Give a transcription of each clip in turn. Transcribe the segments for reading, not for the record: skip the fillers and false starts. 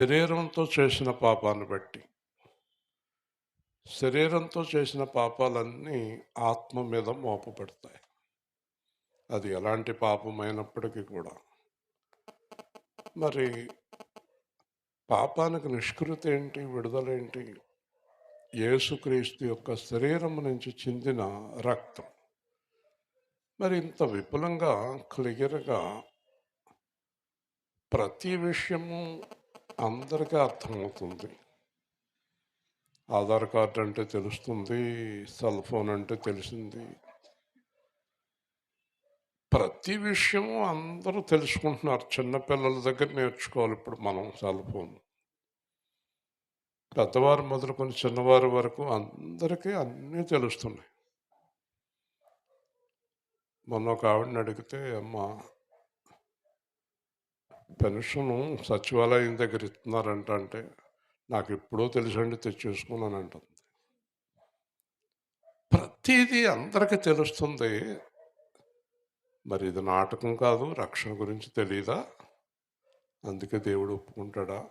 శరీరంతో చేసిన పాపాన్ని బట్టి, శరీరంతో చేసిన పాపాలన్నీ ఆత్మ మీద మోపబడతాయి. అది ఎలాంటి పాపమైనప్పటికీ కూడా. మరి పాపానికి నిష్కృతి ఏంటి? విడుదలేంటి? యేసుక్రీస్తు యొక్క శరీరం నుంచి చిందిన రక్తం. మరి ఇంత విపులంగా, క్లియర్‌గా ప్రతి విషయము అందరికీ అర్థమవుతుంది. ఆధార్ కార్డ్ అంటే తెలుస్తుంది. సెల్ ఫోన్ అంటే తెలిసింది. ప్రతి విషయము అందరూ తెలుసుకుంటున్నారు. చిన్న పిల్లల దగ్గర నేర్చుకోవాలి ఇప్పుడు మనం సెల్ ఫోన్. పెద్దవారు మొదలుకొని చిన్నవారి వరకు అందరికీ అన్నీ తెలుస్తున్నాయి. మొన్న ఒక ఆవిడని అడిగితే, "అమ్మా పెన్షను సచివాలయం దగ్గర ఇస్తున్నారంట" అంటే, "నాకెప్పుడో తెలుసండి తెచ్చేసుకున్నానంటుంది." ప్రతీదీ అందరికీ తెలుస్తుంది. మరి ఇది నాటకం కాదు, రక్షణ గురించి తెలీదా? అందుకే దేవుడు ఒప్పుకుంటాడా?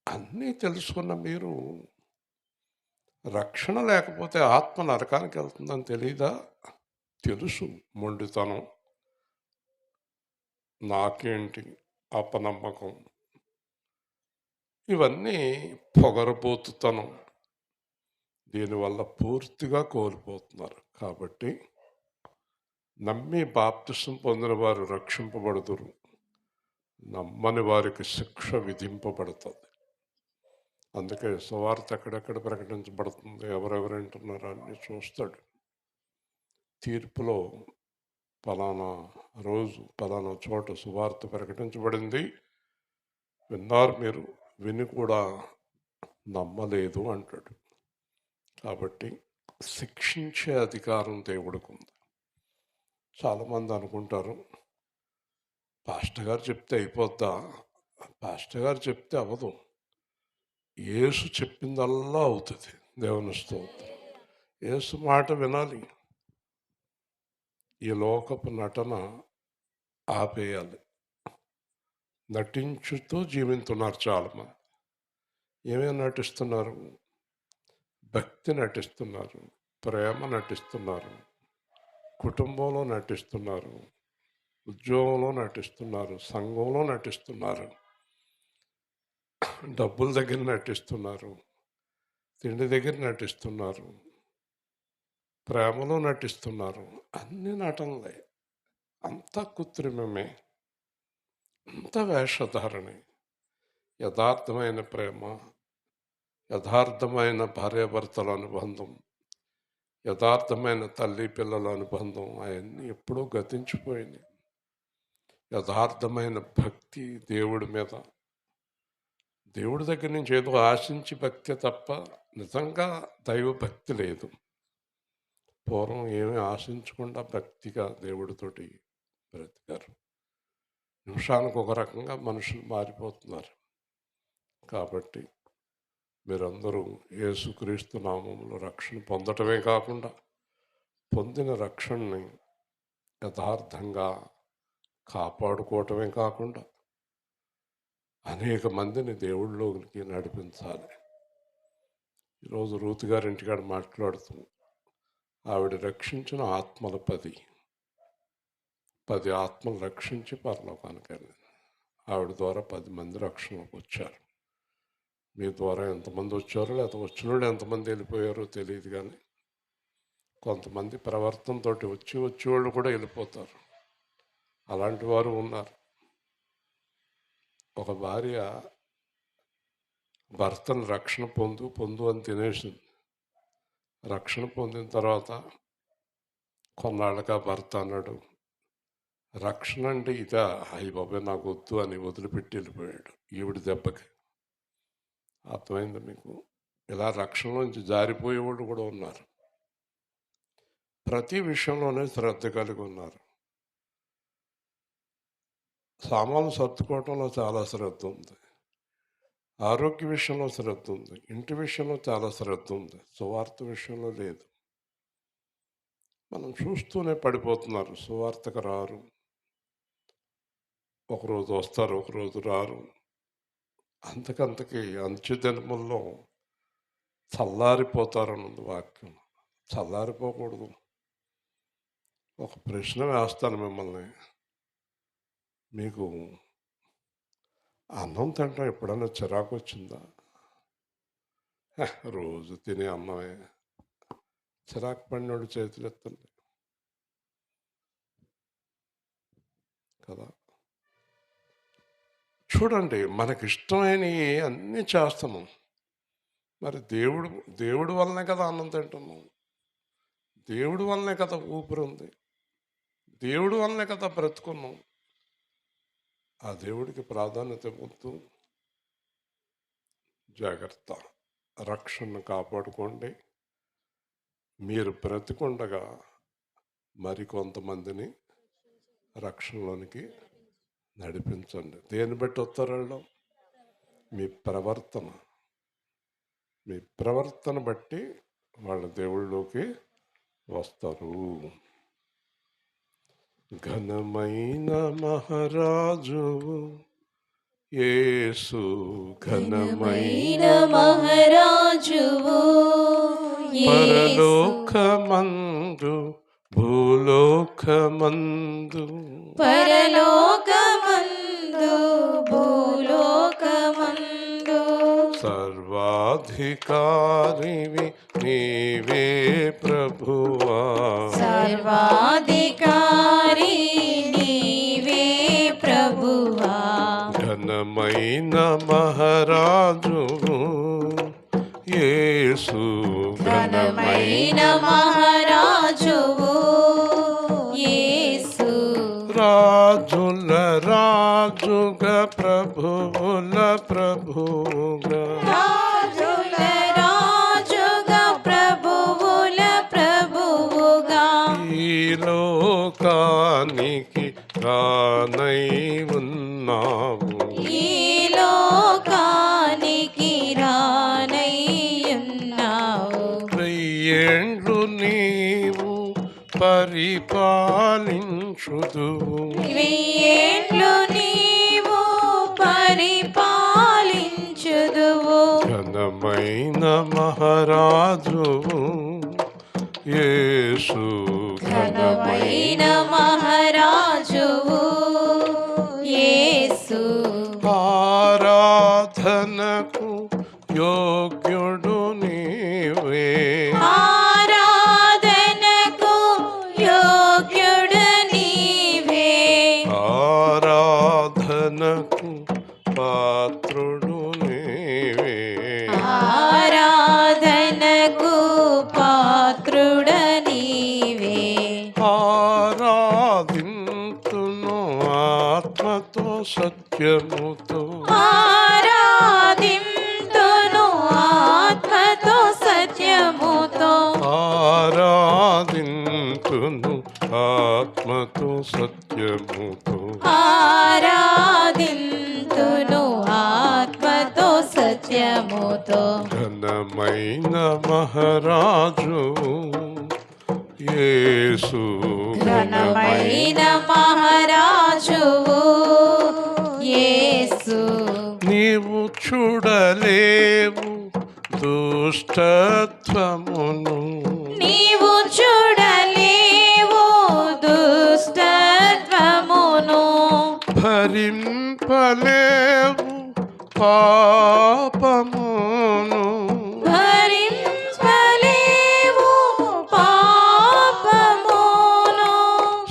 అన్నీ తెలుసుకున్న మీరు రక్షణ లేకపోతే ఆత్మ నరకానికెళ్తుందని తెలీదా? తెలుసు. మొండితనం, నాకేంటి, అపనమ్మకం, ఇవన్నీ పొగరుబోతుతనం. దీనివల్ల పూర్తిగా కోల్పోతున్నారు. కాబట్టి నమ్మి బాప్తిసం పొందిన వారు రక్షింపబడుదురు. నమ్మని వారికి శిక్ష విధింపబడుతుంది. అందుకే సువార్త ఎక్కడెక్కడ ప్రకటించబడుతుంది, ఎవరెవరు వింటున్నారో అన్నీ చూస్తాడు. తీర్పులో పలానా రోజు, పలానా చోట సువార్త ప్రకటించబడింది. విన్నారు మీరు, విని కూడా నమ్మలేదు అంటాడు. కాబట్టి శిక్షించే అధికారం దేవుడికుంది. చాలామంది అనుకుంటారు, పాస్టర్ గారు చెప్తే అయిపోద్దా? పాస్టర్ గారు చెప్తే అవ్వదు. యేసు చెప్పిందల్లా అవుతుంది. దేవుని స్తోత్రం. యేసు మాట వినాలి. ఈ లోకపు నటన ఆపేయాలి. నటించుతూ జీవిస్తున్నారు చాలామంది. ఏమేమి నటిస్తున్నారు? భక్తి నటిస్తున్నారు, ప్రేమ నటిస్తున్నారు, కుటుంబంలో నటిస్తున్నారు, ఉద్యోగంలో నటిస్తున్నారు, సంఘంలో నటిస్తున్నారు, డబ్బుల దగ్గర నటిస్తున్నారు, తిండి దగ్గర నటిస్తున్నారు, ప్రేమలో నటిస్తున్నారు. అన్ని నటనలే. అంతా కృత్రిమమే. అంత వేషధారణే. యథార్థమైన ప్రేమ, యథార్థమైన భార్యాభర్తల అనుబంధం, యథార్థమైన తల్లి పిల్లల అనుబంధం అవన్నీ ఎప్పుడూ గతించిపోయినాయి. యథార్థమైన భక్తి దేవుడి మీద, దేవుడి దగ్గర నుంచి ఏదో ఆశించి భక్తి తప్ప నిజంగా దైవభక్తి లేదు. పూర్వం ఏమీ ఆశించకుండా భక్తిగా దేవుడితోటి బ్రతికారు. నిమిషానికి ఒక రకంగా మనుషులు మారిపోతున్నారు. కాబట్టి మీరందరూ యేసుక్రీస్తు నామములో రక్షణ పొందటమే కాకుండా, పొందిన రక్షణని యథార్థంగా కాపాడుకోవటమే కాకుండా అనేక మందిని దేవుళ్ళలోకి నడిపించాలి. ఈరోజు రూతు గారి ఇంటికాడ మాట్లాడుతూ, ఆవిడ రక్షించిన ఆత్మలు 10 ఆత్మలు రక్షించి పరలోకానికి వెళ్ళింది. ఆవిడ ద్వారా 10 మంది రక్షణలోకి వచ్చారు. మీ ద్వారా ఎంతమంది వచ్చారో, లేకపోతే వచ్చిన వాళ్ళు ఎంతమంది వెళ్ళిపోయారో తెలియదు, కానీ కొంతమంది ప్రవర్తనతో వచ్చేవాళ్ళు కూడా వెళ్ళిపోతారు. అలాంటి వారు ఉన్నారు. ఒక భార్య భర్తను రక్షణ పొందు అని తినేసింది. రక్షణ పొందిన తర్వాత కొన్నాళ్ళుగా భర్త అన్నాడు, రక్షణ అంటే ఇదా? అయ్య బాబాయ్ నాకు వద్దు అని వదిలిపెట్టి వెళ్ళిపోయాడు. ఈవిడ దెబ్బకి. అర్థమైంది మీకు? ఇలా రక్షణలోంచి జారిపోయేవాళ్ళు కూడా ఉన్నారు. ప్రతి విషయంలోనే శ్రద్ధ కలిగి ఉన్నారు. సామాన్లు సర్దుకోవటంలో చాలా శ్రద్ధ ఉంది. ఆరోగ్య విషయంలో శ్రద్ధ ఉంది. ఇంటి విషయంలో చాలా శ్రద్ధ ఉంది. సువార్త విషయంలో లేదు. మనం చూస్తూనే పడిపోతున్నారు. సువార్తకు రారు. ఒకరోజు వస్తారు, ఒకరోజు రారు. అంతకంతకి అంత్యదినముల్లో చల్లారిపోతారన్నది వాక్యం. చల్లారిపోకూడదు. ఒక ప్రశ్న వేస్తాను మిమ్మల్ని. మీకు అన్నం తినడం ఎప్పుడన్నా చిరాకు వచ్చిందా? రోజు తినే అన్నమే. చిరాకు పడినోడు చేతులు ఎత్తండి కదా. చూడండి, మనకిష్టమైనవి అన్నీ చేస్తున్నాం. మరి దేవుడి వల్లనే కదా అన్నం తింటున్నాం. దేవుడి వల్లనే కదా ఊపిరి ఉంది. దేవుడి వల్లనే కదా బ్రతుకున్నాం. ఆ దేవుడికి ప్రాధాన్యత ఇవ్వద్దు. జాగ్రత్త, రక్షణ కాపాడుకోండి. మీరు బ్రతికుండగా మరికొంతమందిని రక్షణలోనికి నడిపించండి. దేన్ని బట్టి వస్తారు వాళ్ళు? మీ ప్రవర్తన బట్టి వాళ్ళ దేవుళ్ళలోకి వస్తారు. ఘనమైన మహారాజు యేసు, ఘనమైన మహారాజువు పరలోకమందు భూలోకమందు, పరలోకమందు భూలోకమందు సర్వాధికారివి నీవే ప్రభువా, సర్వాధికారి నీవే ప్రభువా. ఘనమైన మహారాజువు యేసు, ఘనమైన మహారాజువు యేసు, రాజుల రాజుగా ప్రభువుల ప్రభువుగా, రాజుల రాజుగా ప్రభువుల ప్రభువుగా ఈ లోకానికి రానై ఉన్నావు, ఈ లోకానికి రానయ్యున్నావు. వెయ్యేండ్లు నీవు పరిపాలించుదువు, వెయ్యేండ్లు నీవు పరిపాలించుదువు. ఘనమైన మహారాజువు యేసు, ఘనమైన మహారాజువు యేసు, ఆరాధనకు యోగ్యుడు నీవే, ఆరాధనకు యోగ్యుడు నీవే, ఆరాధనకు పాత్రుడు నీవే, ఆరాధనకు పాత్రుడ నీవే. ఆరాధింతును ఆత్మతో సత్యముతో, ఆరాధింతును ఆత్మతో సత్యముతో, ఆరాధింతును ఆత్మతో సత్యముతో, ఆరాధింతును ఆత్మతో సత్యముతో. ఘనమైన మహారాజు యేసు, ఘనమైన మహారాజువు యేసు, నీవు చూడలేవు దుష్టత్వమును, నీవు చూడలేవు దుష్టత్వమును, భరింపలేవు పాపమును, భరించలేవు పాపమును,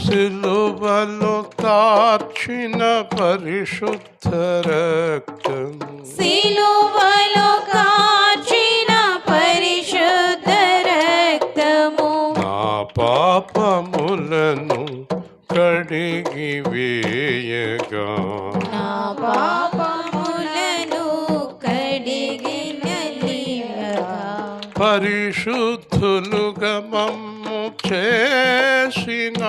సిలువలో తార్చిన పరిశుద్ధ రక్తం, సిలువలో కాచిన పరిశుద్ధ రక్తము, నా పాపములను కడిగి వేయగా, నా పాపములను కడిగి నలియగా, పరిశుద్ధులుగా మమ్ము చేసినావు,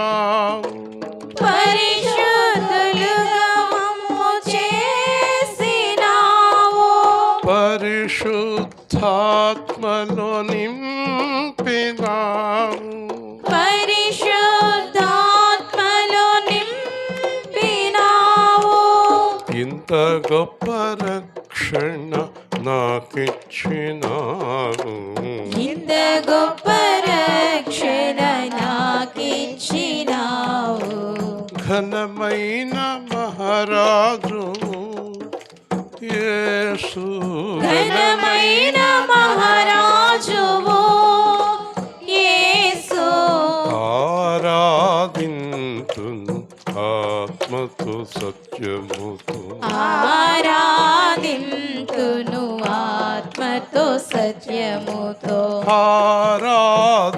పరిశుద్ధులుగా మమ్ము చేసినావు, పరిశుద్ధాత్మలో నింపినావు, పరిశుద్ధాత్మలో నింపినావు. ఇంత గొప్ప రక్షణ రక్షణ నాకిచ్చినావు. ఇంత గొప్ప రక్షణ నాకిచ్చినావు. ఘనమైన మహారాజు యేసు, ఘనమైన మహారాజువు యేసు. ఆరాధింతును ఆత్మతో సత్యముతో. ఆరాధింతును ఆత్మతో సత్యముతో. ఆరాధింతును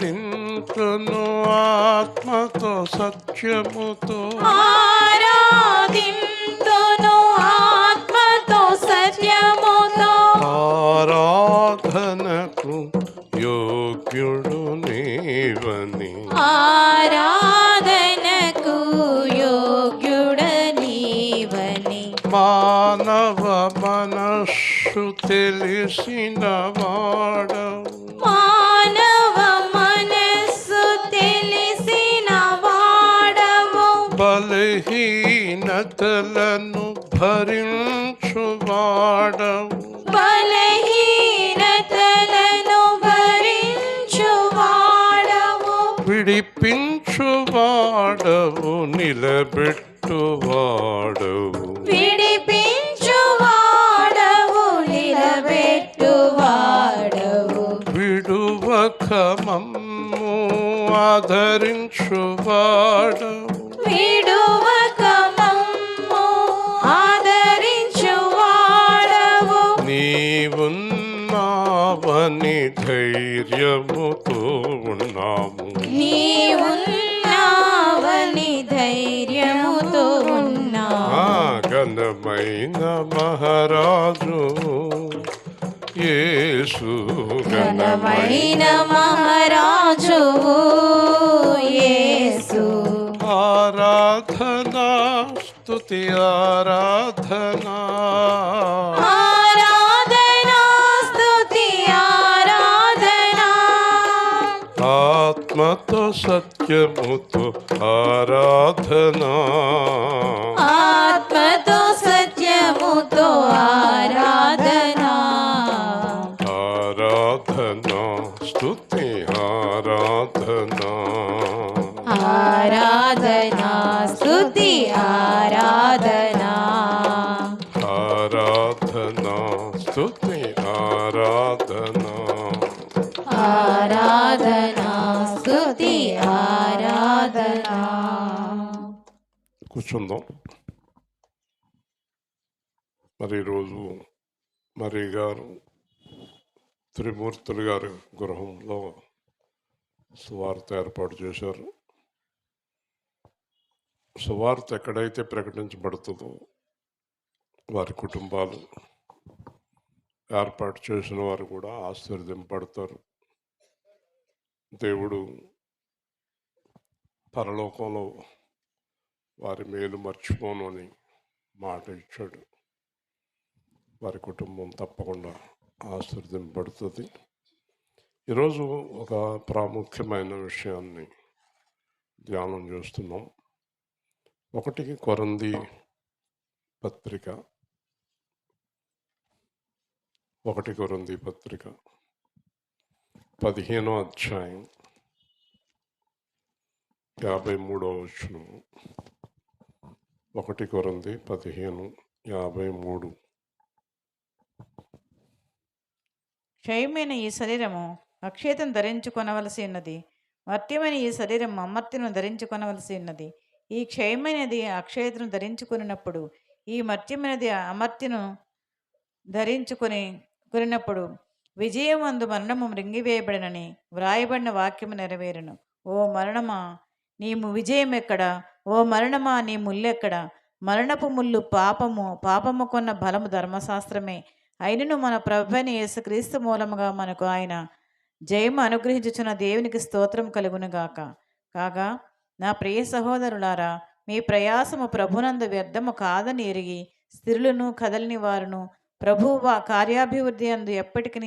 ఆత్మతో సత్యముతో. ఆరాధింతును ఆత్మతో సత్యముతో. ఆరాధనకు యోగ్యుడు నీవని. ఆరాధనకు యోగ్యుడనీవని. మానవ మనస్సు తెలిసిన వాడవు. మానవ మనస్సు తెలిసిన వాడవు. బలహీనతలను భరించువాడవు. బలహీనతలను భరించువాడవు. విడిపించువాడవు నిలబెట్టువాడవు. విడిపించువాడవు నిలబెట్టువాడవు. విడువక మమ్ము ఆదరించువాడవు. విడువక మమ్ము ఆదరించువాడవు. నీవున్నావని ధైర్యముతో ఉన్నాము. నీవున్నావని ధైర్యముతో ఉన్నాము. ఘనమైన మహారాజు యేసు, ఘనమైన మహారాజువు యేసు. ఆరాధనా స్తుతి ఆరాధనా. ఆరాధనా స్తుతి ఆరాధనా. ఆత్మతో సత్యముతో ఆరాధనా. ఆత్మతో సత్యముతో ఆరాధనా. ఆరాధనా స్తుతి ఆరాధనా. ఆరాధనా స్తుతి ఆరాధనా. ఆరాధనా స్తుతి ఆరాధనా. ఆరాధనా స్తుతి ఆరాధనా. కూర్చుందాం. మరి ఈరోజు మరి గారు త్రిమూర్తులు గారి గృహంలో సువార్త ఏర్పాటు చేశారు. సువార్త ఎక్కడైతే ప్రకటించబడుతుందో వారి కుటుంబాలు, ఏర్పాటు చేసిన వారు కూడా ఆశీర్వదింపబడతారు. దేవుడు పరలోకంలో వారి మేలు మర్చిపోను అని మాట ఇచ్చాడు. వారి కుటుంబం తప్పకుండా ఆశీర్వదింపబడుతుంది. ఈరోజు ఒక ప్రాముఖ్యమైన విషయాన్ని ధ్యానం చేస్తున్నాం. 1 కొరింథీ పత్రిక 15వ అధ్యాయం 53వ వచనం. 1 కొరింథీ 15:53. క్షయమైన ఈ శరీరము అక్షేతం ధరించుకొనవలసి ఉన్నది, మర్త్యమైన ఈ శరీరం అమర్త్యను ధరించుకొనవలసి ఉన్నది. ఈ క్షయమైనది అక్షయతను ధరించుకున్నప్పుడు, ఈ మర్త్యమైనది అమర్త్యను ధరించుకొనినప్పుడు విజయం అందు మరణము మృంగివేయబడినని వ్రాయబడిన వాక్యము నెరవేరును. ఓ మరణమా నీ విజయం ఎక్కడ? ఓ మరణమా నీ ముల్లెక్కడ? మరణపు ముళ్ళు పాపము కొన్న బలము ధర్మశాస్త్రమే. అయినను మన ప్రభువైన యేసుక్రీస్తు మూలముగా మనకు ఆయన జయము అనుగ్రహించుచున్న దేవునికి స్తోత్రం కలుగునుగాక. కాగా నా ప్రియ సహోదరులారా, మీ ప్రయాసము ప్రభునందు వ్యర్థము కాదని ఎరిగి స్థిరులను కదలని వారును ప్రభువు కార్యాభివృద్ధి అందు ఎప్పటికీ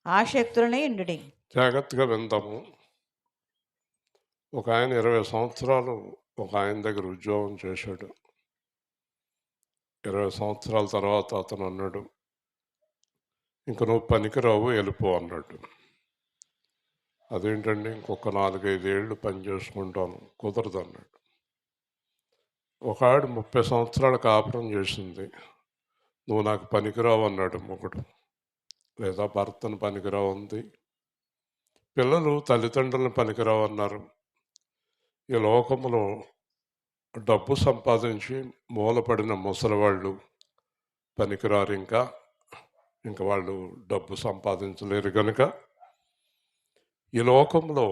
ఆసక్తులనే ఉండుడి. జాగ్రత్తగా విందాము. ఒక ఆయన 20 సంవత్సరాలు ఒక ఆయన దగ్గర ఉద్యోగం చేశాడు. 20 సంవత్సరాల తర్వాత అతను అన్నాడు, ఇంక నువ్వు పనికిరావు వెళ్ళిపో అన్నాడు. అదేంటండి ఇంకొక 4-5 ఏళ్ళు పని చేసుకుంటాను, కుదరదు అన్నాడు. ఒక ఆవిడ 30 సంవత్సరాలు కాపురం చేసింది. నువ్వు నాకు పనికిరావు అన్నాడు మొగుడు, లేదా భర్తను పనికిరావు ఉంది. పిల్లలు తల్లిదండ్రులను పనికిరావు అన్నారు. ఈ లోకంలో డబ్బు సంపాదించి మూలపడిన ముసలివాళ్ళు పనికిరారు. ఇంకా వాళ్ళు డబ్బు సంపాదించలేరు కనుక ఈ లోకంలో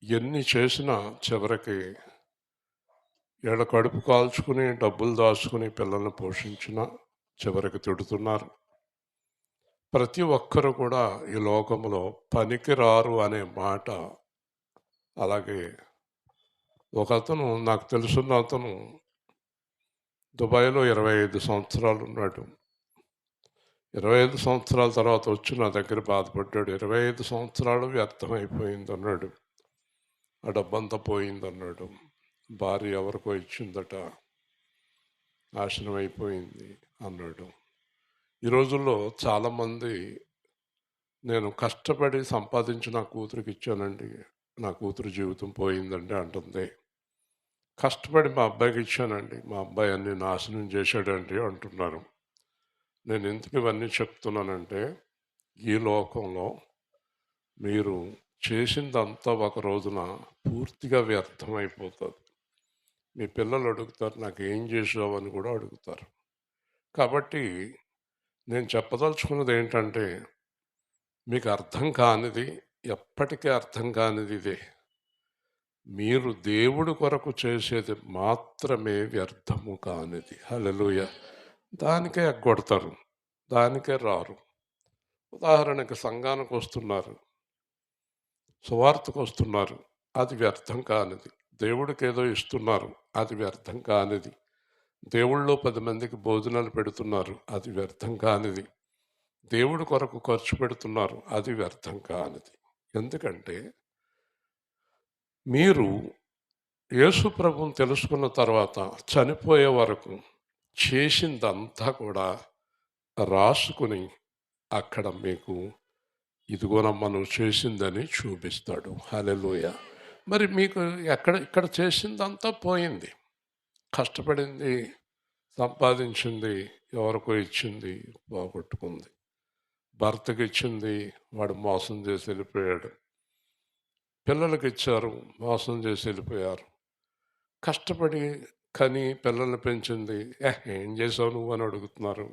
ఎన్ని చేసినా చివరికి ఏళ్ళ కడుపు కాల్చుకుని డబ్బులు దాచుకుని పిల్లల్ని పోషించినా చివరికి తిడుతున్నారు. ప్రతి ఒక్కరు కూడా ఈ లోకంలో పనికిరారు అనే మాట. అలాగే ఒక అతను, నాకు తెలుసున్న అతను, దుబాయ్లో 25 సంవత్సరాలు ఉన్నాడు. 25 సంవత్సరాల తర్వాత వచ్చి నా దగ్గర బాధపడ్డాడు. 25 సంవత్సరాలు వ్యర్థమైపోయింది అన్నాడు. ఆ డబ్బంతా పోయిందన్నాడు. భార్య ఎవరికో ఇచ్చిందట, నాశనం అయిపోయింది అన్నాడు. ఈ రోజుల్లో చాలామంది నేను కష్టపడి సంపాదించి నా కూతురికి ఇచ్చానండి, నా కూతురు జీవితం పోయిందండి అంటుంది. కష్టపడి మా అబ్బాయికి ఇచ్చానండి, మా అబ్బాయి అన్ని నాశనం చేశాడండి అంటున్నారు. నేను ఎందుకు ఇవన్నీ చెప్తున్నానంటే, ఈ లోకంలో మీరు చేసిందంతా ఒక రోజున పూర్తిగా వ్యర్థమైపోతుంది. మీ పిల్లలు అడుగుతారు, నాకు ఏం చేసావు అని కూడా అడుగుతారు. కాబట్టి నేను చెప్పదలుచుకున్నది ఏంటంటే, మీకు అర్థం కానిది, ఎప్పటికీ అర్థం కానిది ఇదే: మీరు దేవుడి కొరకు చేసేది మాత్రమే వ్యర్థము కానిది. హల్లెలూయా. దానికే ఎగ్గొడతారు, దానికే రారు. ఉదాహరణకి సంఘానికి వస్తున్నారు, సువార్తకు వస్తున్నారు, అది వ్యర్థం కానిది. దేవుడికి ఏదో ఇస్తున్నారు, అది వ్యర్థం కానిది. దేవుళ్ళో 10 మందికి భోజనాలు పెడుతున్నారు, అది వ్యర్థం కానిది. దేవుడి కొరకు ఖర్చు పెడుతున్నారు, అది వ్యర్థం కానిది. ఎందుకంటే మీరు యేసు ప్రభువుని తెలుసుకున్న తర్వాత చనిపోయే వరకు చేసిందంతా కూడా రాసుకుని అక్కడ మీకు ఇదిగోనమ్మా నువ్వు చేసిందని చూపిస్తాడు. హల్లెలూయా. మరి మీకు ఇక్కడ చేసిందంతా పోయింది. కష్టపడింది, సంపాదించింది, ఎవరికో ఇచ్చింది, పోగొట్టుకుంది. భర్తకి ఇచ్చింది, వాడు మోసం చేసి వెళ్ళిపోయాడు. పిల్లలకి ఇచ్చారు, మోసం చేసి వెళ్ళిపోయారు. కష్టపడి కని పిల్లల్ని పెంచింది, ఏం చేసావు నువ్వు అని అడుగుతున్నారు.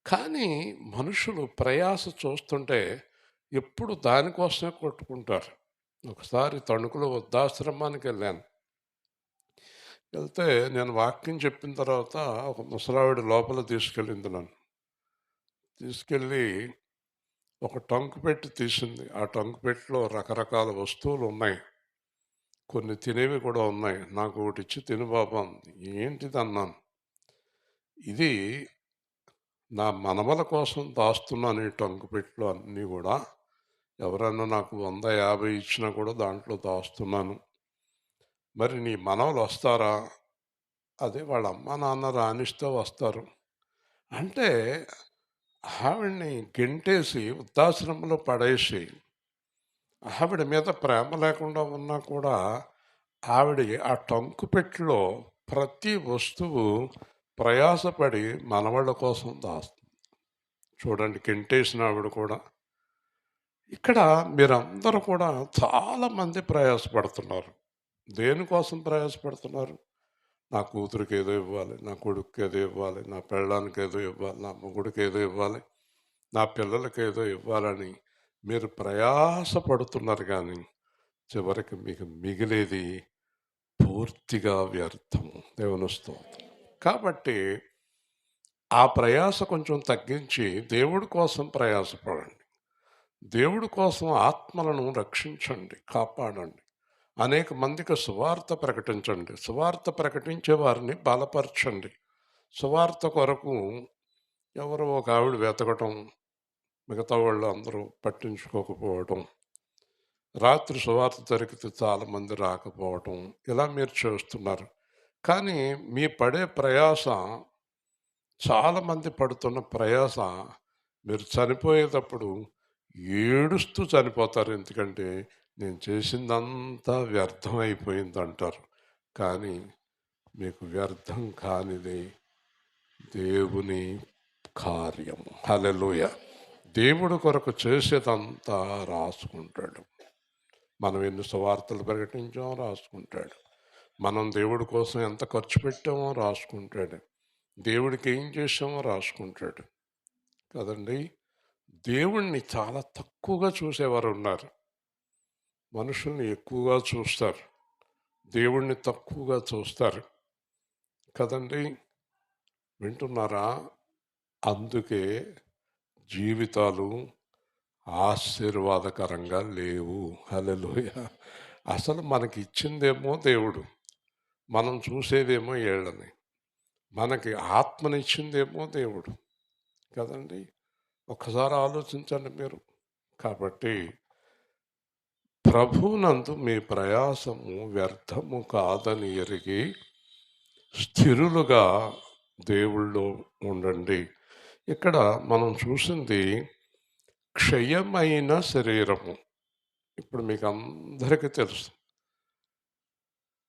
కానీ మనుషులు ప్రయాస చూస్తుంటే ఎప్పుడు దానికోసమే కొట్టుకుంటారు. ఒకసారి తణుకులో వృద్ధాశ్రమానికి వెళ్ళాను. వెళ్తే నేను వాక్యం చెప్పిన తర్వాత ఒక ముసలావిడ లోపల తీసుకెళ్ళింది. నన్ను తీసుకెళ్ళి ఒక టంకు పెట్టి తీసింది. ఆ టంకు పెట్టిలో రకరకాల వస్తువులు ఉన్నాయి, కొన్ని తినేవి కూడా ఉన్నాయి. నాకు ఒకటి ఇచ్చి తిను బాబా అంది. ఏంటిది అన్నాను. ఇది నా మనమల కోసం దాస్తున్నాను ఈ టంకు పెట్టిలో అన్నీ కూడా. ఎవరన్నా నాకు 100-50 ఇచ్చినా కూడా దాంట్లో దాస్తున్నాను. మరి నీ మనవలు వస్తారా? అదే వాళ్ళ అమ్మ నాన్న రానిస్తే వస్తారు అంటే, ఆవిడ్ని గెంటేసి వృద్ధాశ్రమంలో పడేసి, ఆవిడ మీద ప్రేమ లేకుండా ఉన్నా కూడా ఆవిడ ఆ టంకు పెట్టెలో ప్రతి వస్తువు ప్రయాసపడి మనవాళ్ళ కోసం దాస్తుంది. చూడండి, గెంటేసిన ఆవిడ కూడా. ఇక్కడ మీరందరూ కూడా చాలామంది ప్రయాసపడుతున్నారు. దేనికోసం ప్రయాసపడుతున్నారు? నా కూతురికి ఏదో ఇవ్వాలి, నా కొడుకుకి ఏదో ఇవ్వాలి, నా పెళ్ళానికి ఏదో ఇవ్వాలి, నా మొగుడికి ఏదో ఇవ్వాలి, నా పిల్లలకి ఏదో ఇవ్వాలని మీరు ప్రయాసపడుతున్నారు. కానీ చివరికి మీకు మిగిలేది పూర్తిగా వ్యర్థము. దేవుని స్తోత్రం. కాబట్టి ఆ ప్రయాస కొంచెం తగ్గించి దేవుడి కోసం ప్రయాసపడండి. దేవుడి కోసం ఆత్మలను రక్షించండి, కాపాడండి. అనేక మందికి సువార్త ప్రకటించండి. సువార్త ప్రకటించే వారిని బలపరచండి. సువార్త కొరకు ఎవరో ఒక ఆవిడ వెతకటం, మిగతా వాళ్ళు అందరూ పట్టించుకోకపోవటం, రాత్రి సువార్త జరిగితే చాలామంది రాకపోవటం, ఇలా మీరు చేస్తున్నారు. కానీ మీ పడే ప్రయాస, చాలామంది పడుతున్న ప్రయాస మీరు చనిపోయేటప్పుడు ఏడుస్తూ చనిపోతారు. ఎందుకంటే నేను చేసిందంతా వ్యర్థం అయిపోయింది అంటారు. కానీ మీకు వ్యర్థం కానిది దేవుని కార్యము. హల్లెలూయా! దేవుడు కొరకు చేసేదంతా రాసుకుంటాడు. మనం ఎన్ని సువార్తలు ప్రకటించామో రాసుకుంటాడు. మనం దేవుడి కోసం ఎంత ఖర్చు పెట్టామో రాసుకుంటాడు. దేవుడికి ఏం చేసామో రాసుకుంటాడు కదండి. దేవుణ్ణి చాలా తక్కువగా చూసేవారు ఉన్నారు. మనుషుల్ని ఎక్కువగా చూస్తారు, దేవుణ్ణి తక్కువగా చూస్తారు కదండి. వింటున్నారా? అందుకే జీవితాలు ఆశీర్వాదకరంగా లేవు. హల్లెలూయా! అసలు మనకి ఇచ్చిందేమో దేవుడు, మనం చూసేదేమో ఏళ్ళని. మనకి ఆత్మనిచ్చిందేమో దేవుడు కదండి. ఒక్కసారి ఆలోచించండి మీరు. కాబట్టి ప్రభువునందు మీ ప్రయాసము వ్యర్థము కాదని ఎరిగి స్థిరులుగా దేవుళ్ళో ఉండండి. ఇక్కడ మనం చూసింది క్షయమైన శరీరము. ఇప్పుడు మీకు అందరికీ తెలుసు,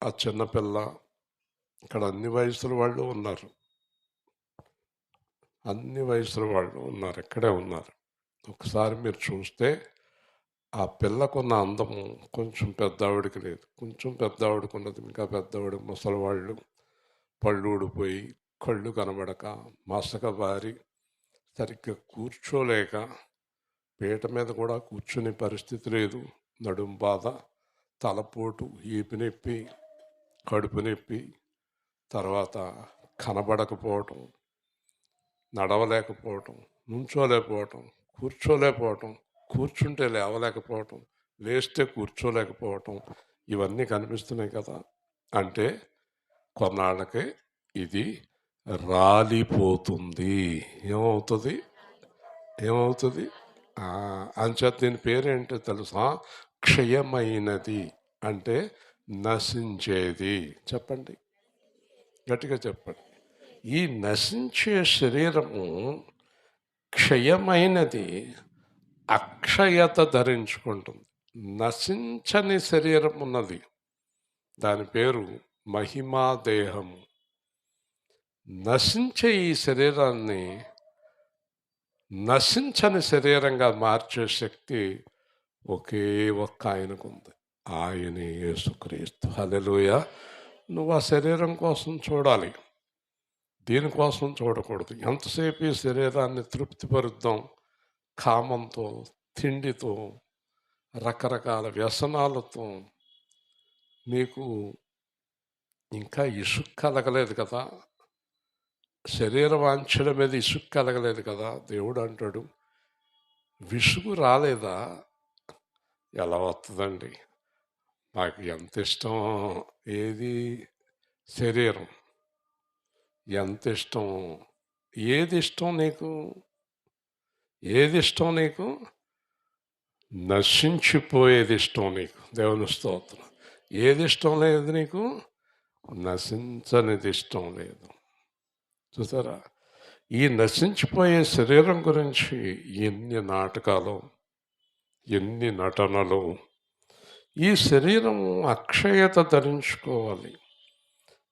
ఆ చిన్నపిల్ల, ఇక్కడ అన్ని వయసుల వాళ్ళు ఉన్నారు, అన్ని వయసుల వాళ్ళు ఉన్నారు, ఇక్కడే ఉన్నారు. ఒకసారి మీరు చూస్తే ఆ పిల్లకున్న అందము కొంచెం పెద్దావిడికి లేదు, కొంచెం పెద్దావిడికి ఉన్నది, ఇంకా పెద్దవాడు ముసలివాళ్ళు పళ్ళు ఊడిపోయి కళ్ళు కనబడక మసక బారి సరిగ్గా కూర్చోలేక పీట మీద కూడా కూర్చునే పరిస్థితి లేదు, నడుం బాధ, తలపోటు, ఈపు నొప్పి, కడుపు నొప్పి, తర్వాత కనబడకపోవటం, నడవలేకపోవటం, నుంచోలేకపోవటం, కూర్చోలేకపోవటం, కూర్చుంటే లేవలేకపోవటం, లేస్తే కూర్చోలేకపోవటం, ఇవన్నీ కనిపిస్తున్నాయి కదా. అంటే కొన్నాళ్ళకి ఇది రాలిపోతుంది. ఏమవుతుంది? ఏమవుతుంది? అంచేత దీని పేరేంటో తెలుసా? క్షయమైనది అంటే నశించేది. చెప్పండి, గట్టిగా చెప్పండి. ఈ నశించే శరీరము క్షయమైనది, అక్షయత ధరించుకుంటుంది. నశించని శరీరం ఉన్నది, దాని పేరు మహిమా దేహము. నశించే ఈ శరీరాన్ని నశించని శరీరంగా మార్చే శక్తి ఒకే ఒక్క ఆయనకు ఉంది, ఆయనే యేసుక్రీస్తు. హల్లెలూయా! నువ్వు ఆ శరీరం కోసం చూడాలి, దీనికోసం చూడకూడదు. ఎంతసేపు ఈ శరీరాన్ని తృప్తిపరుద్దాం కామంతో, తిండితో, రకరకాల వ్యసనాలతో. నీకు ఇంకా ఇసుక కలగలేదు కదా, శరీర వాంఛల మీద ఇసుక కలగలేదు కదా. దేవుడు అంటాడు, విసుగు రాలేదా? ఎలా వస్తుందండి? నాకు ఎంత ఇష్టం ఏది? శరీరం. ఎంత ఇష్టం? ఏది ఇష్టం నీకు? ఏది ఇష్టం నీకు? నశించిపోయేది ఇష్టం నీకు. దేవుని స్తోత్రం. ఏది ఇష్టం లేదు నీకు? నశించనిది ఇష్టం లేదు. చూసారా? ఈ నశించిపోయే శరీరం గురించి ఎన్ని నాటకాలు, ఎన్ని నటనలు. ఈ శరీరం అక్షయత ధరించుకోవాలి.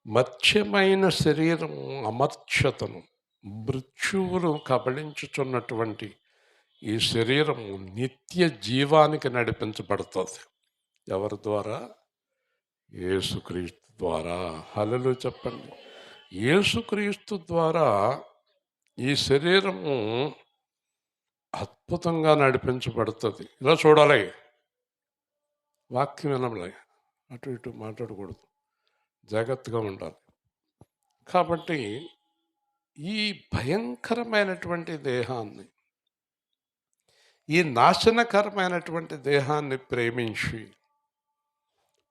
మత్స్యమైన శరీరం అమర్త్యతను, మృత్యువులు కబళించుచున్నటువంటి ఈ శరీరం నిత్య జీవానికి నడిపించబడుతుంది. ఎవరి ద్వారా? యేసుక్రీస్తు ద్వారా. హల్లెలూయా చెప్పండి. యేసుక్రీస్తు ద్వారా ఈ శరీరము అద్భుతంగా నడిపించబడుతుంది. ఇలా చూడాలి, వాక్యం వినలే, అటు ఇటు మాట్లాడకూడదు, జాగ్రత్తగా ఉండాలి. కాబట్టి ఈ భయంకరమైనటువంటి దేహాన్ని, ఈ నాశనకరమైనటువంటి దేహాన్ని ప్రేమించి,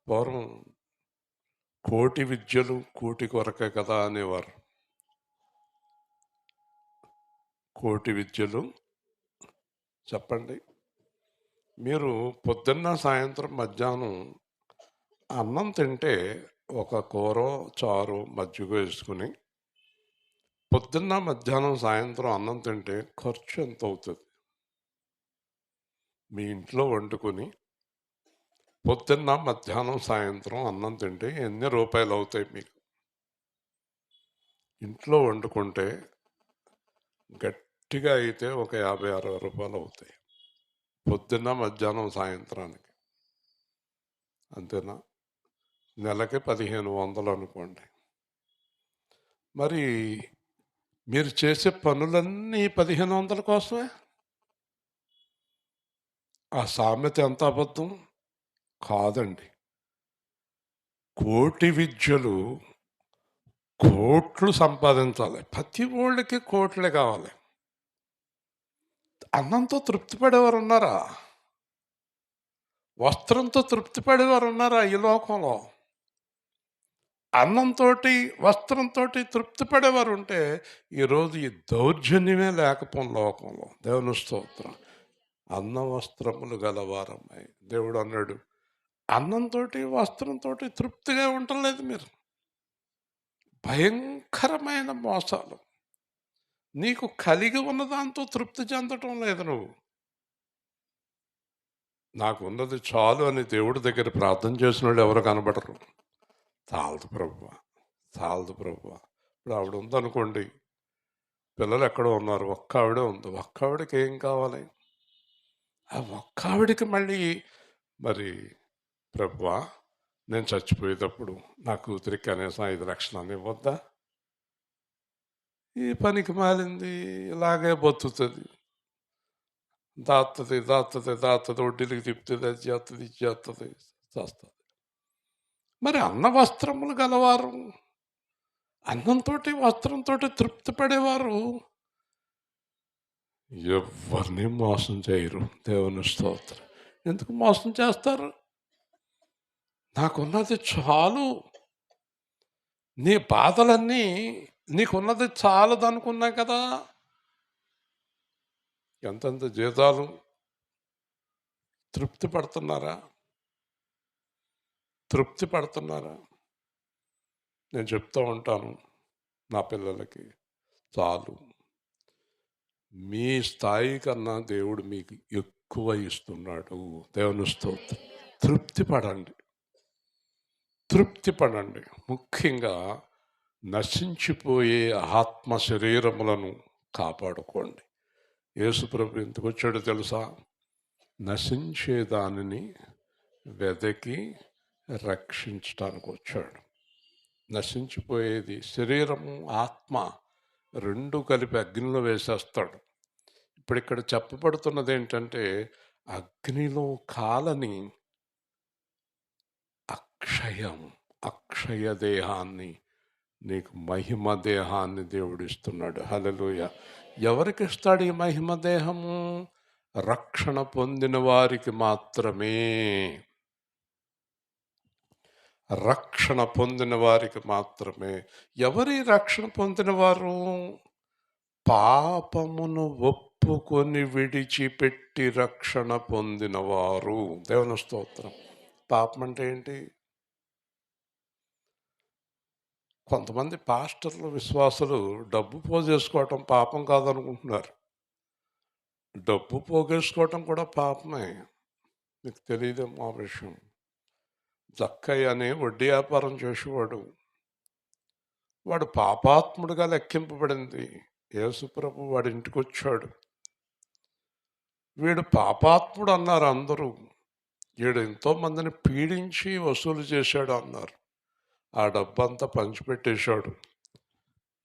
పూర్వం కోటి విద్యలు కూటి కొరకే కదా అనేవారు. కోటి విద్యలు చెప్పండి. మీరు పొద్దున్న, సాయంత్రం, మధ్యాహ్నం అన్నం తింటే ఒక కూర, చారు, మజ్జిగ వేసుకుని పొద్దున్న, మధ్యాహ్నం, సాయంత్రం అన్నం తింటే ఖర్చు ఎంత అవుతుంది? మీ ఇంట్లో వండుకొని పొద్దున్న, మధ్యాహ్నం, సాయంత్రం అన్నం తింటే ఎన్ని రూపాయలు అవుతాయి మీకు? ఇంట్లో వండుకుంటే గట్టిగా అయితే ఒక 50-60 రూపాయలు అవుతాయి పొద్దున్న, మధ్యాహ్నం, సాయంత్రానికి. అంతేనా? నెలకి 1500 అనుకోండి. మరి మీరు చేసే పనులన్నీ 1500 కోసమే. ఆ సామెత ఎంత అబద్ధం కాదండి. కోటి విద్యలు కోట్లు సంపాదించాలి. ప్రతి ఊళ్ళకి కోట్లే కావాలి. అన్నంతో తృప్తి పడేవారు ఉన్నారా? వస్త్రంతో తృప్తి పడేవారు ఉన్నారా ఈ లోకంలో? అన్నంతో, వస్త్రంతో తృప్తి పడేవారు ఉంటే ఈరోజు ఈ దౌర్జన్యమే లేకపోం లోకంలో. దేవుని స్తోత్రం. అన్న వస్త్రములు గలవారమ్మాయి దేవుడు అన్నాడు. అన్నంతో, వస్త్రంతో తృప్తిగా ఉండలేదు మీరు. భయంకరమైన మోసాలు. నీకు కలిగి ఉన్న దాంతో తృప్తి చెందటం లేదు నువ్వు. నాకు ఉన్నది చాలు అని దేవుడి దగ్గర ప్రార్థన చేసిన వాళ్ళు ఎవరు కనబడరు. చాలదు ప్రభువా, చాలదు ప్రభువా. ఇప్పుడు ఆవిడ ఉందనుకోండి, పిల్లలు ఎక్కడో ఉన్నారు, ఒక్క ఆవిడే ఉంది. ఒక్క ఆవిడకి ఏం కావాలి? ఆ ఒక్క ఆవిడకి మళ్ళీ మరి ప్రభువా నేను చచ్చిపోయేటప్పుడు నా కూతురికి కనీసం 5 లక్షలు అని ఇవ్వద్దా? ఈ పనికి మాలింది ఇలాగే బతుకుతుంది. దాత్తది వడ్డీలకి తిప్పుతుంది, అది చేస్తుంది, ఇది చేస్తుంది, చేస్తుంది. మరి అన్న వస్త్రములు గలవారు, అన్నంతో, వస్త్రంతో తృప్తి పడేవారు ఎవరిని మోసం చేయరు. దేవుని స్తోత్రం. ఎందుకు మోసం చేస్తారు? నాకున్నది చాలు. నీ బాధలన్నీ నీకున్నది చాలదు అనుకున్నా కదా. ఎంతెంత జీతాలు, తృప్తి పడుతున్నారా? తృప్తి పడుతున్నారా? నేను చెప్తూ ఉంటాను నా పిల్లలకి, చాలు. మీ స్థాయి కన్నా దేవుడు మీకు ఎక్కువ ఇస్తున్నాడు. దేవుని స్తోత్రం. తృప్తి పడండి, తృప్తి పడండి. ముఖ్యంగా నశించిపోయే ఆత్మ శరీరములను కాపాడుకోండి. యేసుప్రభు ఎందుకు వచ్చాడో తెలుసా? నశించే దానిని వెదకి రక్షించడానికి వచ్చాడు. నశించిపోయేది శరీరము, ఆత్మ రెండు కలిపి అగ్నిలో వేసేస్తాడు. ఇప్పుడు ఇక్కడ చెప్పబడుతున్నది ఏంటంటే, అగ్నిలో కాలని అక్షయ దేహాన్ని, నీకు మహిమ దేహాన్ని దేవుడు ఇస్తున్నాడు. హల్లెలూయా. ఎవరికి ఇస్తాడు ఈ మహిమ దేహము? రక్షణ పొందిన వారికి మాత్రమే. రక్షణ పొందిన వారికి మాత్రమే. ఎవరి రక్షణ పొందిన వారు? పాపమును ఒప్పుకొని విడిచిపెట్టి రక్షణ పొందినవారు. దేవుని స్తోత్రం. పాపం అంటే ఏంటి? కొంతమంది పాస్టర్లు, విశ్వాసులు డబ్బు పోగేసుకోవటం పాపం కాదనుకుంటున్నారు. డబ్బు పోగేసుకోవటం కూడా పాపమే. మీకు తెలియదేమో ఆ విషయం. జక్కయ్య అనే వడ్డీ వ్యాపారం చేసేవాడు. వాడు పాపాత్ముడుగా లెక్కింపబడింది. యేసుప్రభు వాడి ఇంటికి వచ్చాడు. వీడు పాపాత్ముడు అన్నారు అందరూ. వీడు ఎంతో మందిని పీడించి వసూలు చేశాడు అన్నారు. ఆ డబ్బంతా పంచిపెట్టేశాడు.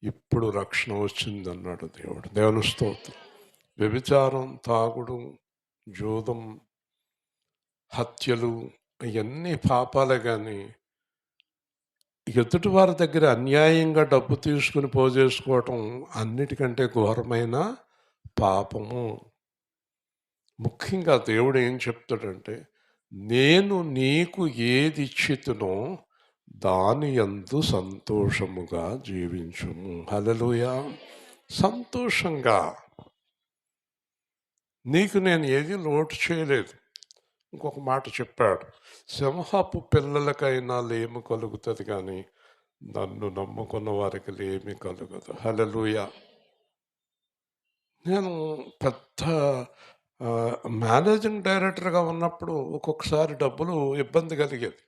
ఇప్పుడు రక్షణ వచ్చింది అన్నాడు దేవుడు. దేవుని స్తోత్రం. వ్యభిచారం, తాగుడు, జూదం, హత్యలు ఇవన్నీ పాపాలే. కానీ ఎదుటి వారి దగ్గర అన్యాయంగా డబ్బు తీసుకుని పోజేసుకోవటం అన్నిటికంటే ఘోరమైన పాపము. ముఖ్యంగా దేవుడు ఏం చెప్తాడంటే, నేను నీకు ఏది ఇచ్చితునో దాని యందు సంతోషముగా జీవించుము. హల్లెలూయా. సంతోషంగా. నీకు నేను ఏది లోటు చేయలేదు. ఇంకొక మాట చెప్పాడు, సింహపు పిల్లలకైనా లేము కలుగుతుంది కానీ నన్ను నమ్ముకున్న వారికి ఏమీ కలుగదు. హల్లెలూయా. నేను పెద్ద మేనేజింగ్ డైరెక్టర్‌గా ఉన్నప్పుడు ఒక్కొక్కసారి డబ్బులు ఇబ్బంది కలిగేది.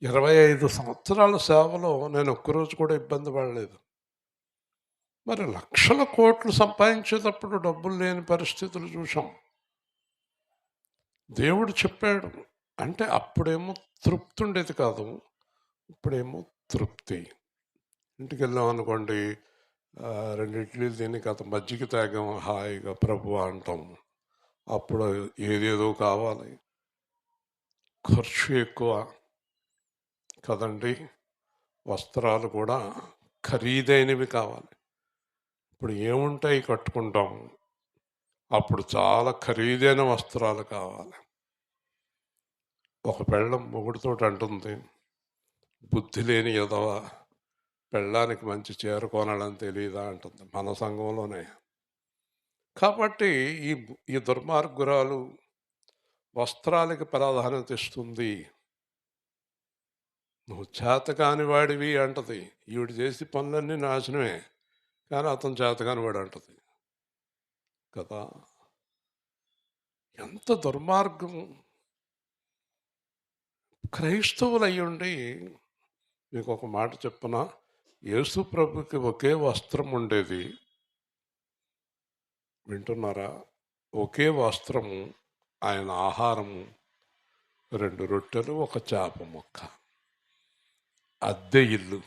25 సంవత్సరాల సేవలో నేను ఒక్కరోజు కూడా ఇబ్బంది పడలేదు. మరి లక్షల కోట్లు సంపాదించేటప్పుడు డబ్బులు లేని పరిస్థితులు చూసాం. దేవుడు చెప్పాడు. అంటే అప్పుడేమో తృప్తి ఉండేది కాదు. ఇప్పుడేమో తృప్తి. ఇంటికెళ్ళామనుకోండి, 2 ఇడ్లీలు తిని కథ మజ్జిగ తాగాం హాయిగా ప్రభువా అంటాం. అప్పుడు ఏదేదో కావాలి. ఖర్చు ఎక్కువ కదండి. వస్త్రాలు కూడా ఖరీదైనవి కావాలి. ఇప్పుడు ఏముంటాయి కట్టుకుంటాం. అప్పుడు చాలా ఖరీదైన వస్త్రాలు కావాలి. ఒక పెళ్ళం మొగుడితోటి అంటుంది, బుద్ధి లేని ఎదవ పెళ్ళానికి మంచి చీర కొనాలని తెలియదా అంటుంది మన సంఘంలోనే. కాబట్టి ఈ దుర్మార్గురాలు వస్త్రాలకి ప్రాధాన్యత ఇస్తుంది. నువ్వు చేతకాని వాడివి అంటది. ఈవిడ చేసి పనులన్నీ నాశనమే, కానీ అతను చేతకాని వాడు అంటది కదా. ఎంత దుర్మార్గం. క్రైస్తవులు అయ్యుండి మీకు ఒక మాట చెప్పునా, యేసు ప్రభుకి ఒకే వస్త్రం ఉండేది. వింటున్నారా? ఒకే వస్త్రము, ఆయన ఆహారము 2 రొట్టెలు, ఒక చేప ముక్క. అద్దె ఇల్లు,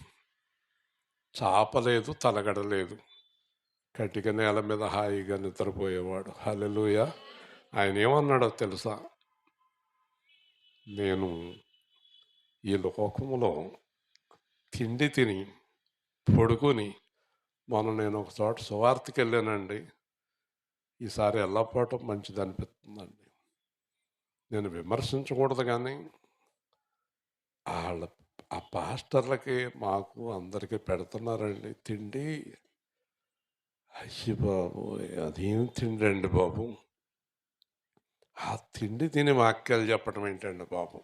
చాపలేదు, తలగడలేదు, కటిక నేల మీద హాయిగా నిద్రపోయేవాడు. హల్లెలూయా. ఆయన ఏమన్నాడో తెలుసా? నేను ఈ లోకములో తిండి తిని పడుకుని, నేను ఒక చోట సువార్తకి వెళ్ళానండి. ఈసారి వెళ్ళకపోవటం మంచిది అనిపిస్తుందండి. నేను విమర్శించకూడదు, కానీ ఆ పాస్టర్లకి మాకు అందరికీ పెడుతున్నారండి తిండి. అయ్యి బాబు, అదేం తిండి అండి బాబు. ఆ తిండి తిని వాక్యాలు చెప్పడం ఏంటండి బాబు.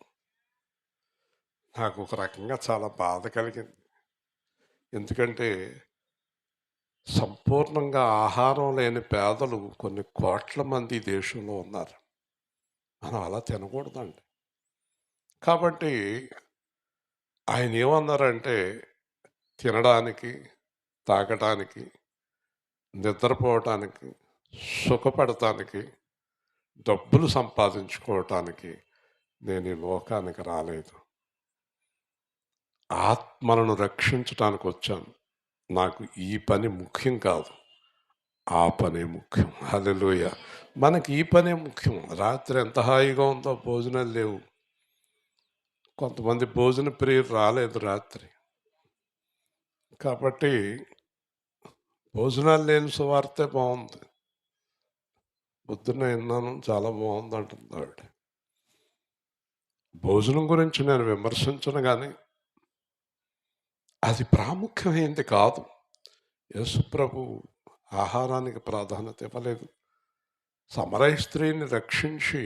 నాకు ఒక రకంగా చాలా బాధ కలిగింది. ఎందుకంటే సంపూర్ణంగా ఆహారం లేని పేదలు కొన్ని కోట్ల మంది దేశంలో ఉన్నారు. మనం అలా తినకూడదండి. కాబట్టి ఆయన ఏమన్నారంటే, తినడానికి, తాగటానికి, నిద్రపోవటానికి, సుఖపడటానికి, డబ్బులు సంపాదించుకోవటానికి నేను ఈ లోకానికి రాలేదు. ఆత్మలను రక్షించటానికి వచ్చాను. నాకు ఈ పని ముఖ్యం కాదు, ఆ పనే ముఖ్యం. హల్లెలూయా. మనకి ఈ పనే ముఖ్యం. రాత్రి ఎంత హాయిగా ఉందో, భోజనాలు లేవు. కొంతమంది భోజన ప్రియులు రాలేదు రాత్రి. కాబట్టి భోజనాలు లేని సువార్తే బాగుంది. పొద్దున్న విన్నాను, చాలా బాగుంది అంటుంది ఆవిడ. భోజనం గురించి నేను విమర్శించను, కానీ అది ప్రాముఖ్యమైంది కాదు. యేసు ప్రభు ఆహారానికి ప్రాధాన్యత ఇవ్వలేదు. సమరయ స్త్రీని రక్షించి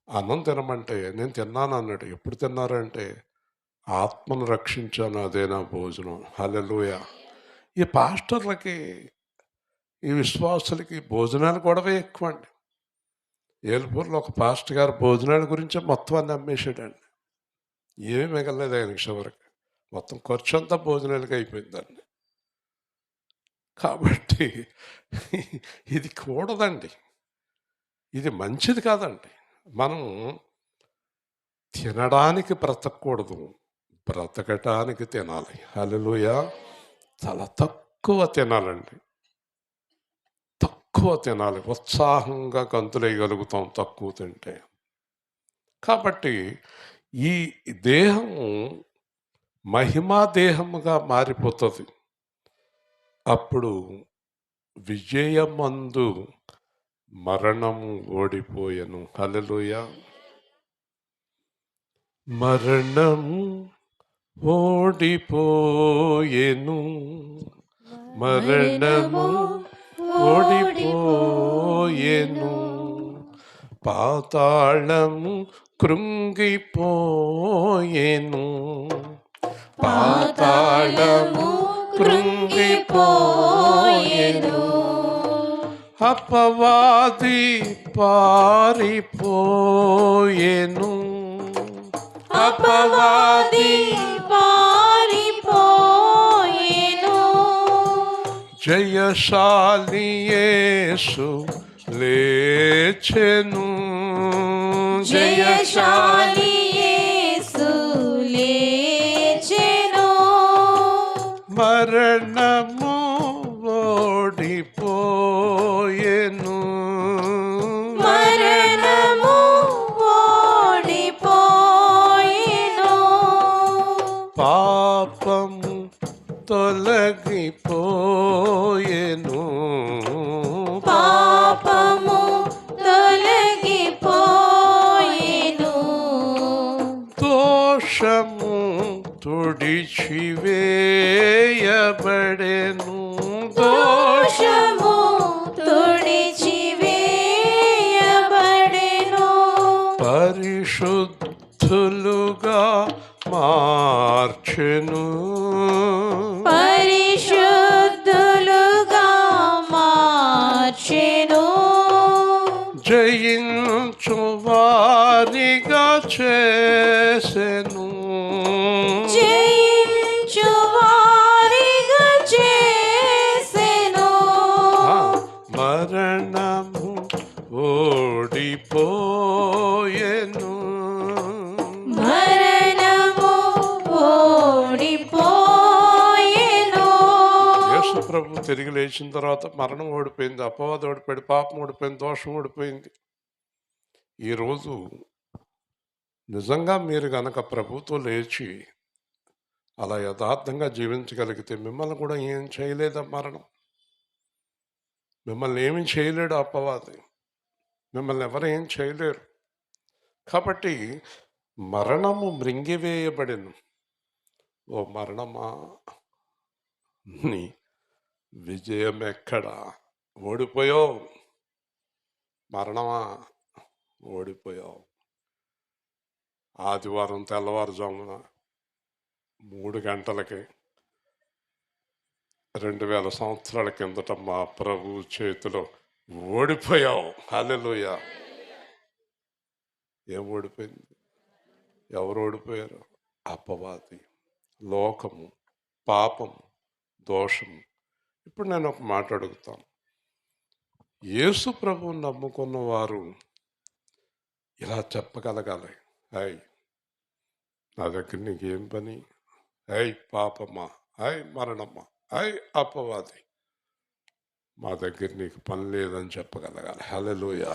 అన్నం తినమంటే నేను తిన్నాను అన్నాడు. ఎప్పుడు తిన్నారంటే, ఆత్మను రక్షించాను, అదే నా భోజనం. హల్లెలూయా. ఈ పాస్టర్లకి, ఈ విశ్వాసులకి భోజనాలు గొడవే ఎక్కువ అండి. ఏలుపూర్లో ఒక పాస్టర్ గారు భోజనాల గురించే మొత్తం అన్ని అమ్మేసాడండి. ఏమీ మిగలలేదు ఆయనకి చివరికి. మొత్తం ఖర్చు అంతా భోజనాలకి అయిపోయిందండి. కాబట్టి ఇది కూడదండి, ఇది మంచిది కాదండి. మనం తినడానికి బ్రతకూడదు, బ్రతకటానికి తినాలి. హల్లెలూయా. చాలా తక్కువ తినాలండి, తక్కువ తినాలి. ఉత్సాహంగా గంతులేయగలుగుతాం తక్కువ తింటే. కాబట్టి ఈ దేహము మహిమా దేహముగా మారిపోతుంది. అప్పుడు విజయమందు మరణము ఓడిపోయెను. హల్లెలూయా. మరణము ఓడిపోయెను, మరణము ఓడిపోయెను, పాతాళము కృంగిపోయెను, పాతాళము కృంగిపోయెను. అపవాది పారిపోయెను. అపవాది పారిపోయెను. జయశాలి యేసు లేచెను. జయశాలి యేసు లేచెను. మరణము ఓడిపోయెను. మరణము ఓడిపోయెను. పాపము తొలగిపోయెను. పాపము తొలగిపోయెను. దోషము తుడిచివేయబడెను. దోషము తుడిచివేయబడెను. పరిశుద్ధులుగా మార్చెను. పరిశుద్ధులుగా మార్చెను. జయించు వారిగా చేసెను. జయించు వారిగా చేసెను. మరణము ఓడిపోయెను. మరణము ఓడిపోయెను. యేసు ప్రభు తిరిగి లేచిన తర్వాత మరణం ఓడిపోయింది, అపవాదం ఓడిపోయింది, పాపం ఓడిపోయింది, దోషం ఓడిపోయింది. ఈరోజు నిజంగా మీరు గనక ప్రభుతో లేచి అలా యథార్థంగా జీవించగలిగితే మిమ్మల్ని కూడా ఏం చేయలేదా మరణం? మిమ్మల్ని ఏమీ చేయలేడు అపవాది. మిమ్మల్ని ఎవరు ఏం చేయలేరు. కాబట్టి మరణము మృంగివేయబడెను. ఓ మరణమా, నీ విజయం ఎక్కడా? ఓడిపోయావు మరణమా, ఓడిపోయావు. ఆదివారం తెల్లవారుజామున 3 గంటలకి 2000 సంవత్సరాల కిందట మా ప్రభు చేతిలో ఓడిపోయావు. హల్లెలూయా. ఏం ఓడిపోయింది? ఎవరు ఓడిపోయారు? అపవాది, లోకము, పాపము, దోషము. ఇప్పుడు నేను ఒక మాట అడుగుతాను. యేసు ప్రభువుని నమ్ముకున్న వారు ఇలా చెప్పగలగాలి, హై నా దగ్గర నీకేం పని? హై పాపమా, హై మరణమా, హై అపవాది, మా దగ్గర నీకు పని లేదని చెప్పగలగాలి. హల్లెలూయా.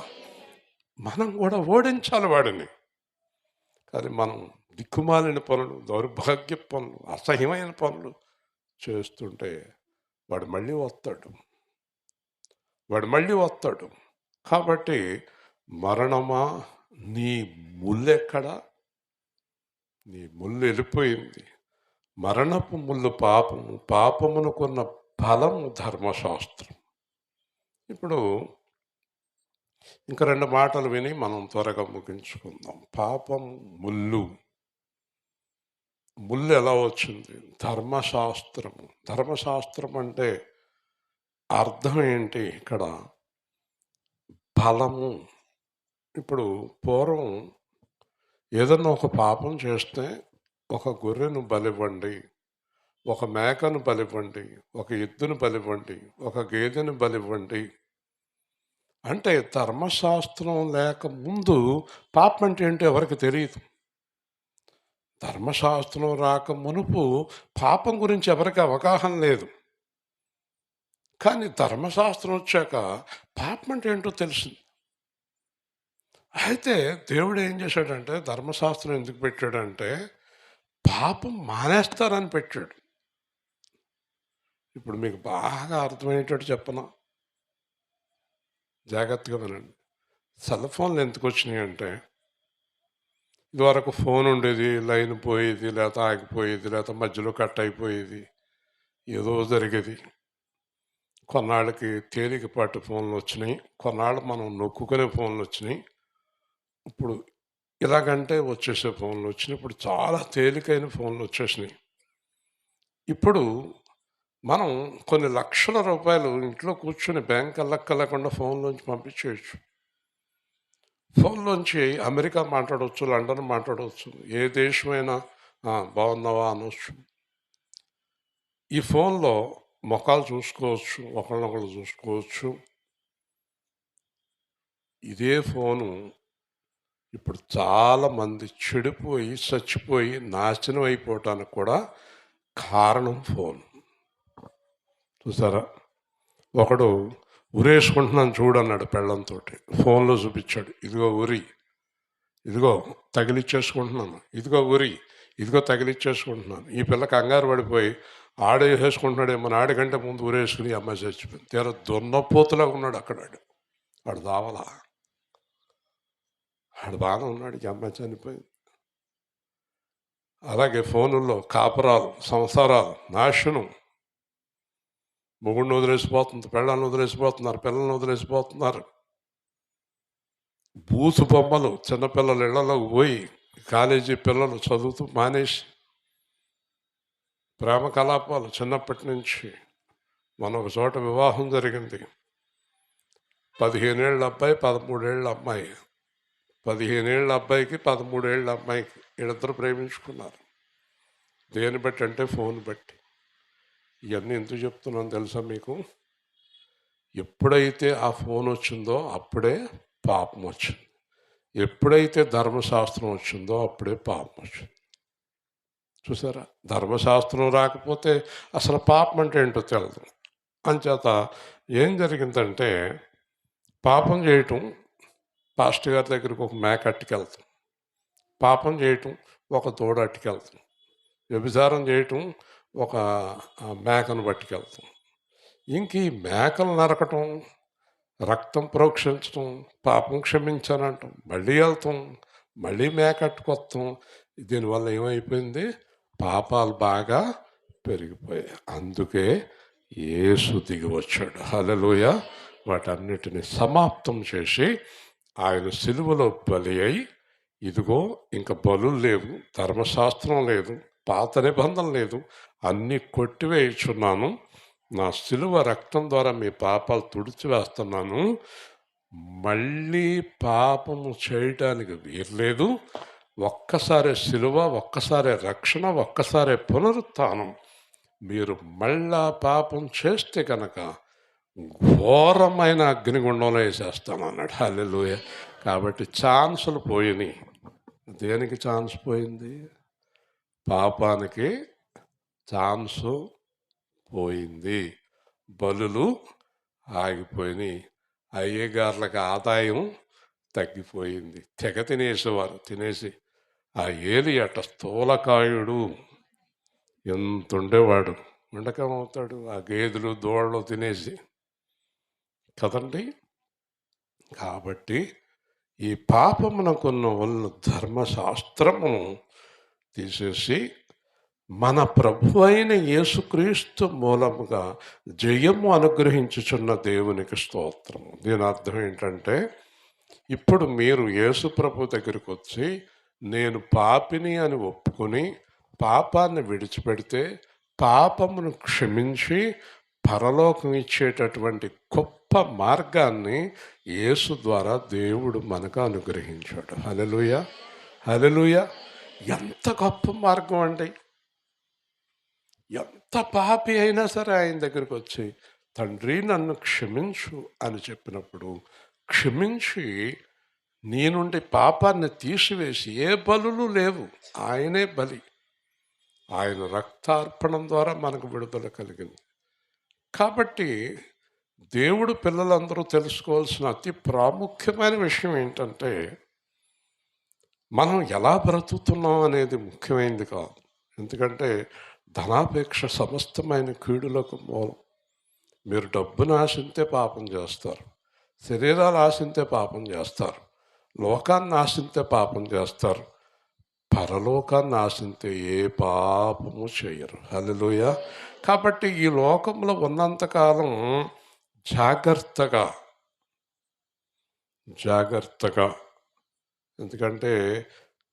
మనం కూడా ఓడించాలి వాడిని. కానీ మనం దిక్కుమాలిన పనులు, దౌర్భాగ్య పనులు, అసహ్యమైన పనులు చేస్తుంటే వాడు మళ్ళీ వస్తాడు. కాబట్టి మరణమా, నీ ముల్లెక్కడా? నీ ముళ్ళు వెళ్ళిపోయింది. మరణపు ముళ్ళు పాపము, పాపమునకున్న ఫలము ధర్మశాస్త్రం. ఇప్పుడు ఇంకా 2 మాటలు విని మనం త్వరగా ముగించుకుందాం. పాపం ముళ్ళు ఎలా వచ్చింది? ధర్మశాస్త్రము. ధర్మశాస్త్రం అంటే అర్థం ఏంటి? ఇక్కడ ఫలము. ఇప్పుడు పూర్వం ఏదన్నా ఒక పాపం చేస్తే ఒక గొర్రెను బలివ్వండి, ఒక మేకను బలివ్వండి, ఒక ఎద్దును బలివ్వండి, ఒక గేదెను బలివ్వండి అంటే ధర్మశాస్త్రం లేక ముందు పాపం అంటే ఏంటో ఎవరికి తెలియదు. ధర్మశాస్త్రం రాక మునుపు పాపం గురించి ఎవరికి అవగాహన లేదు. కానీ ధర్మశాస్త్రం వచ్చాక పాపం అంటే ఏంటో తెలిసింది. అయితే దేవుడు ఏం చేశాడంటే, ధర్మశాస్త్రం ఎందుకు పెట్టాడంటే పాపం మానేస్తారని పెట్టాడు. ఇప్పుడు మీకు బాగా అర్థమయ్యేటట్టు చెప్పనా? జాగ్రత్తగా వినండి. సెల్ ఫోన్లు ఎందుకు వచ్చినాయి అంటే, ఇదివరకు ఫోన్ ఉండేది, లైన్ పోయేది, లేకపోతే ఆగిపోయేది, లేకపోతే మధ్యలో కట్ అయిపోయేది, ఏదో జరిగేది. కొన్నాళ్ళకి తేలికపాటి ఫోన్లు వచ్చినాయి, కొన్నాళ్ళు మనం నొక్కుకునే ఫోన్లు వచ్చినాయి. ఇప్పుడు ఇలాగంటే వచ్చేసే ఫోన్లు వచ్చినాయి. ఇప్పుడు చాలా తేలికైన ఫోన్లు వచ్చేసినాయి. ఇప్పుడు మనం కొన్ని లక్షల రూపాయలు ఇంట్లో కూర్చొని బ్యాంక్ వెళ్ళక్కర్లేకుండా ఫోన్లోంచి పంపించేయచ్చు. ఫోన్లోంచి అమెరికా మాట్లాడవచ్చు, లండన్ మాట్లాడవచ్చు, ఏ దేశమైనా బాగున్నావా అనవచ్చు. ఈ ఫోన్లో ముఖాలు చూసుకోవచ్చు, ఒకళ్ళనొకళ్ళు చూసుకోవచ్చు. ఇదే ఫోను ఇప్పుడు చాలామంది చెడిపోయి చచ్చిపోయి నాశనం అయిపోవటానికి కూడా కారణం ఫోన్. చూసారా, ఒకడు ఉరేసుకుంటున్నాను చూడన్నాడు పెళ్ళంతో, ఫోన్లో చూపించాడు, ఇదిగో ఉరి, ఇదిగో తగిలిచ్చేసుకుంటున్నాను, ఇదిగో ఉరి, ఇదిగో తగిలిచ్చేసుకుంటున్నాను. ఈ పిల్ల కంగారు పడిపోయి ఆడే వేసుకుంటున్నాడేమో, ఆడికంటే ముందు ఊరేసుకుని అమ్మాయి చచ్చిపోయింది. తీర దున్నపోతులా ఉన్నాడు అక్కడ, వాడు దావలా, వాడు బాగానే ఉన్నాడు, ఈ అమ్మాయి చనిపోయింది. అలాగే ఫోనుల్లో కాపురాలు, సంసారాలు నాశనం. మొగుడిని వదిలేసిపోతుంది, పెళ్ళాన్ని వదిలేసిపోతున్నారు, పిల్లల్ని వదిలేసిపోతున్నారు. బూసు బొమ్మలు చిన్నపిల్లలు ఇళ్లలోకి పోయి కాలేజీ పిల్లలు చదువుతూ మానేసి ప్రేమ కలాపాలు చిన్నప్పటి నుంచి. మన ఒక చోట వివాహం జరిగింది, 15 ఏళ్ళ అబ్బాయి 13 ఏళ్ళ అమ్మాయి, 15 ఏళ్ళ అబ్బాయికి 13 ఏళ్ళ అమ్మాయికి వీళ్ళిద్దరు ప్రేమించుకున్నారు. దేని బట్టి అంటే ఫోన్ బట్టి. ఇవన్నీ ఎందుకు చెప్తున్నాను తెలుసా మీకు? ఎప్పుడైతే ఆ ఫోన్ వచ్చిందో అప్పుడే పాపం వచ్చింది, ఎప్పుడైతే ధర్మశాస్త్రం వచ్చిందో అప్పుడే పాపం వచ్చింది. చూసారా, ధర్మశాస్త్రం రాకపోతే అసలు పాపం అంటే ఏంటో తెలియదు. అంచేత ఏం జరిగిందంటే, పాపం చేయటం పాస్టర్ గారి దగ్గరికి ఒక మేక అట్టుకెళ్తాం, పాపం చేయటం ఒక తోడు అట్టుకెళ్తాం, వ్యభిచారం చేయటం ఒక మేకను పట్టుకెళ్తాం. ఇంక ఈ మేకలు నరకటం, రక్తం ప్రోక్షించటం, పాపం క్షమించానంటాం, మళ్ళీ వెళ్తాం, మళ్ళీ మేక అట్టుకొస్తాం. దీనివల్ల ఏమైపోయింది? పాపాలు బాగా పెరిగిపోయాయి. అందుకే యేసు దిగి వచ్చాడు. హల్లెలూయా. వాటన్నిటిని సమాప్తం చేసి ఆయన సిలువలో బలి అయి, ఇదిగో ఇంక బలులు లేవు, ధర్మశాస్త్రం లేదు, పాత నిబంధన లేదు, అన్నీ కొట్టివేయుచున్నాను, నా సిలువ రక్తం ద్వారా మీ పాపాలు తుడిచివేస్తున్నాను, మళ్ళీ పాపము చేయటానికి వీర్లేదు, ఒక్కసారి సిలువ, ఒక్కసారి రక్షణ, ఒక్కసారి పునరుత్థానం. మీరు మళ్ళా పాపం చేస్తే కనుక ఘోరమైన అగ్నిగుండంలో వేసేస్తాను అన్నాడు. హల్లెలూయా. కాబట్టి ఛాన్సులు పోయినాయి. దేనికి ఛాన్స్ పోయింది? పాపానికి ఛాన్సు పోయింది. బలులు ఆగిపోయినాయి, అయ్యగారులకు ఆదాయం తగ్గిపోయింది. తెగ తినేసేవారు. తినేసి ఆ ఏలి అట స్థూలకాయుడు ఎంత ఉండేవాడు, ఉండకమవుతాడు ఆ గేదెలు దూడలు తినేసి కదండి. కాబట్టి ఈ పాపమునకున్న వల్ల ధర్మశాస్త్రమును తీసేసి మన ప్రభు అయిన యేసుక్రీస్తు మూలముగా జయము అనుగ్రహించుచున్న దేవునికి స్తోత్రము. దీని అర్థం ఏంటంటే, ఇప్పుడు మీరు యేసు ప్రభు దగ్గరికి వచ్చి నేను పాపిని అని ఒప్పుకొని పాపాన్ని విడిచిపెడితే పాపమును క్షమించి పరలోకం ఇచ్చేటటువంటి గొప్ప మార్గాన్ని యేసు ద్వారా దేవుడు మనకు అనుగ్రహించాడు. హల్లెలూయా, హల్లెలూయా. ఎంత గొప్ప మార్గం అండి! ఎంత పాపి అయినా సరే ఆయన దగ్గరికి వచ్చి తండ్రి నన్ను క్షమించు అని చెప్పినప్పుడు క్షమించి నీ నుండి పాపాన్ని తీసివేసి, ఏ బలులు లేవు, ఆయనే బలి, ఆయన రక్తార్పణం ద్వారా మనకు విడుదల కలిగింది. కాబట్టి దేవుడు పిల్లలందరూ తెలుసుకోవాల్సిన అతి ప్రాముఖ్యమైన విషయం ఏంటంటే, మనం ఎలా బ్రతుకుతున్నాం అనేది ముఖ్యమైనది కాదు. ఎందుకంటే ధనాపేక్ష సమస్తమైన కీడులకు మూలం. మీరు డబ్బును ఆశింతే పాపం చేస్తారు, శరీరాలు ఆశింతే పాపం చేస్తారు, లోకాన్ని ఆశింతే పాపం చేస్తారు, పరలోకాన్ని ఆశింతే ఏ పాపము చేయరు. హల్లెలూయా. కాబట్టి ఈ లోకంలో ఉన్నంతకాలం జాగ్రత్తగా, ఎందుకంటే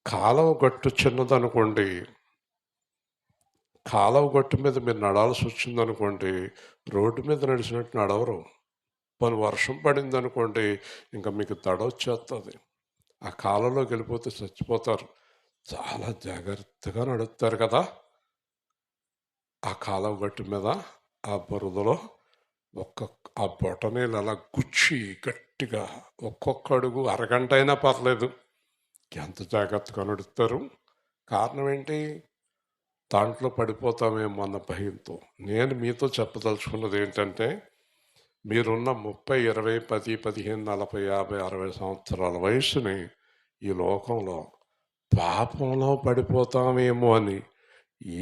కాలువ గట్టు చిన్నదనుకోండి, కాలువ గట్టు మీద మీరు నడాల్సి వచ్చిందనుకోండి, రోడ్డు మీద నడిచినట్టు నడవరు. పోనీ వర్షం పడిందనుకోండి, ఇంకా మీకు దడొచ్చేస్తుంది. ఆ కాలంలోకి వెళ్ళిపోతే చచ్చిపోతారు. చాలా జాగ్రత్తగా నడుస్తారు కదా. ఆ కాలువ గట్టు మీద ఆ బురదలో ఆ బొటనీళ్ళు అలా గుచ్చి గట్టిగా ఒక్కొక్క అడుగు అరగంట అయినా పర్లేదు ఎంత జాగ్రత్తగా నడుస్తారు. కారణం ఏంటి? దాంట్లో పడిపోతామేమో అన్న భయంతో. నేను మీతో చెప్పదలుచుకున్నది ఏంటంటే, మీరున్న 30, 20, 10, 15, 40, 50, 60 సంవత్సరాల వయసుని ఈ లోకంలో పాపంలో పడిపోతామేమో అని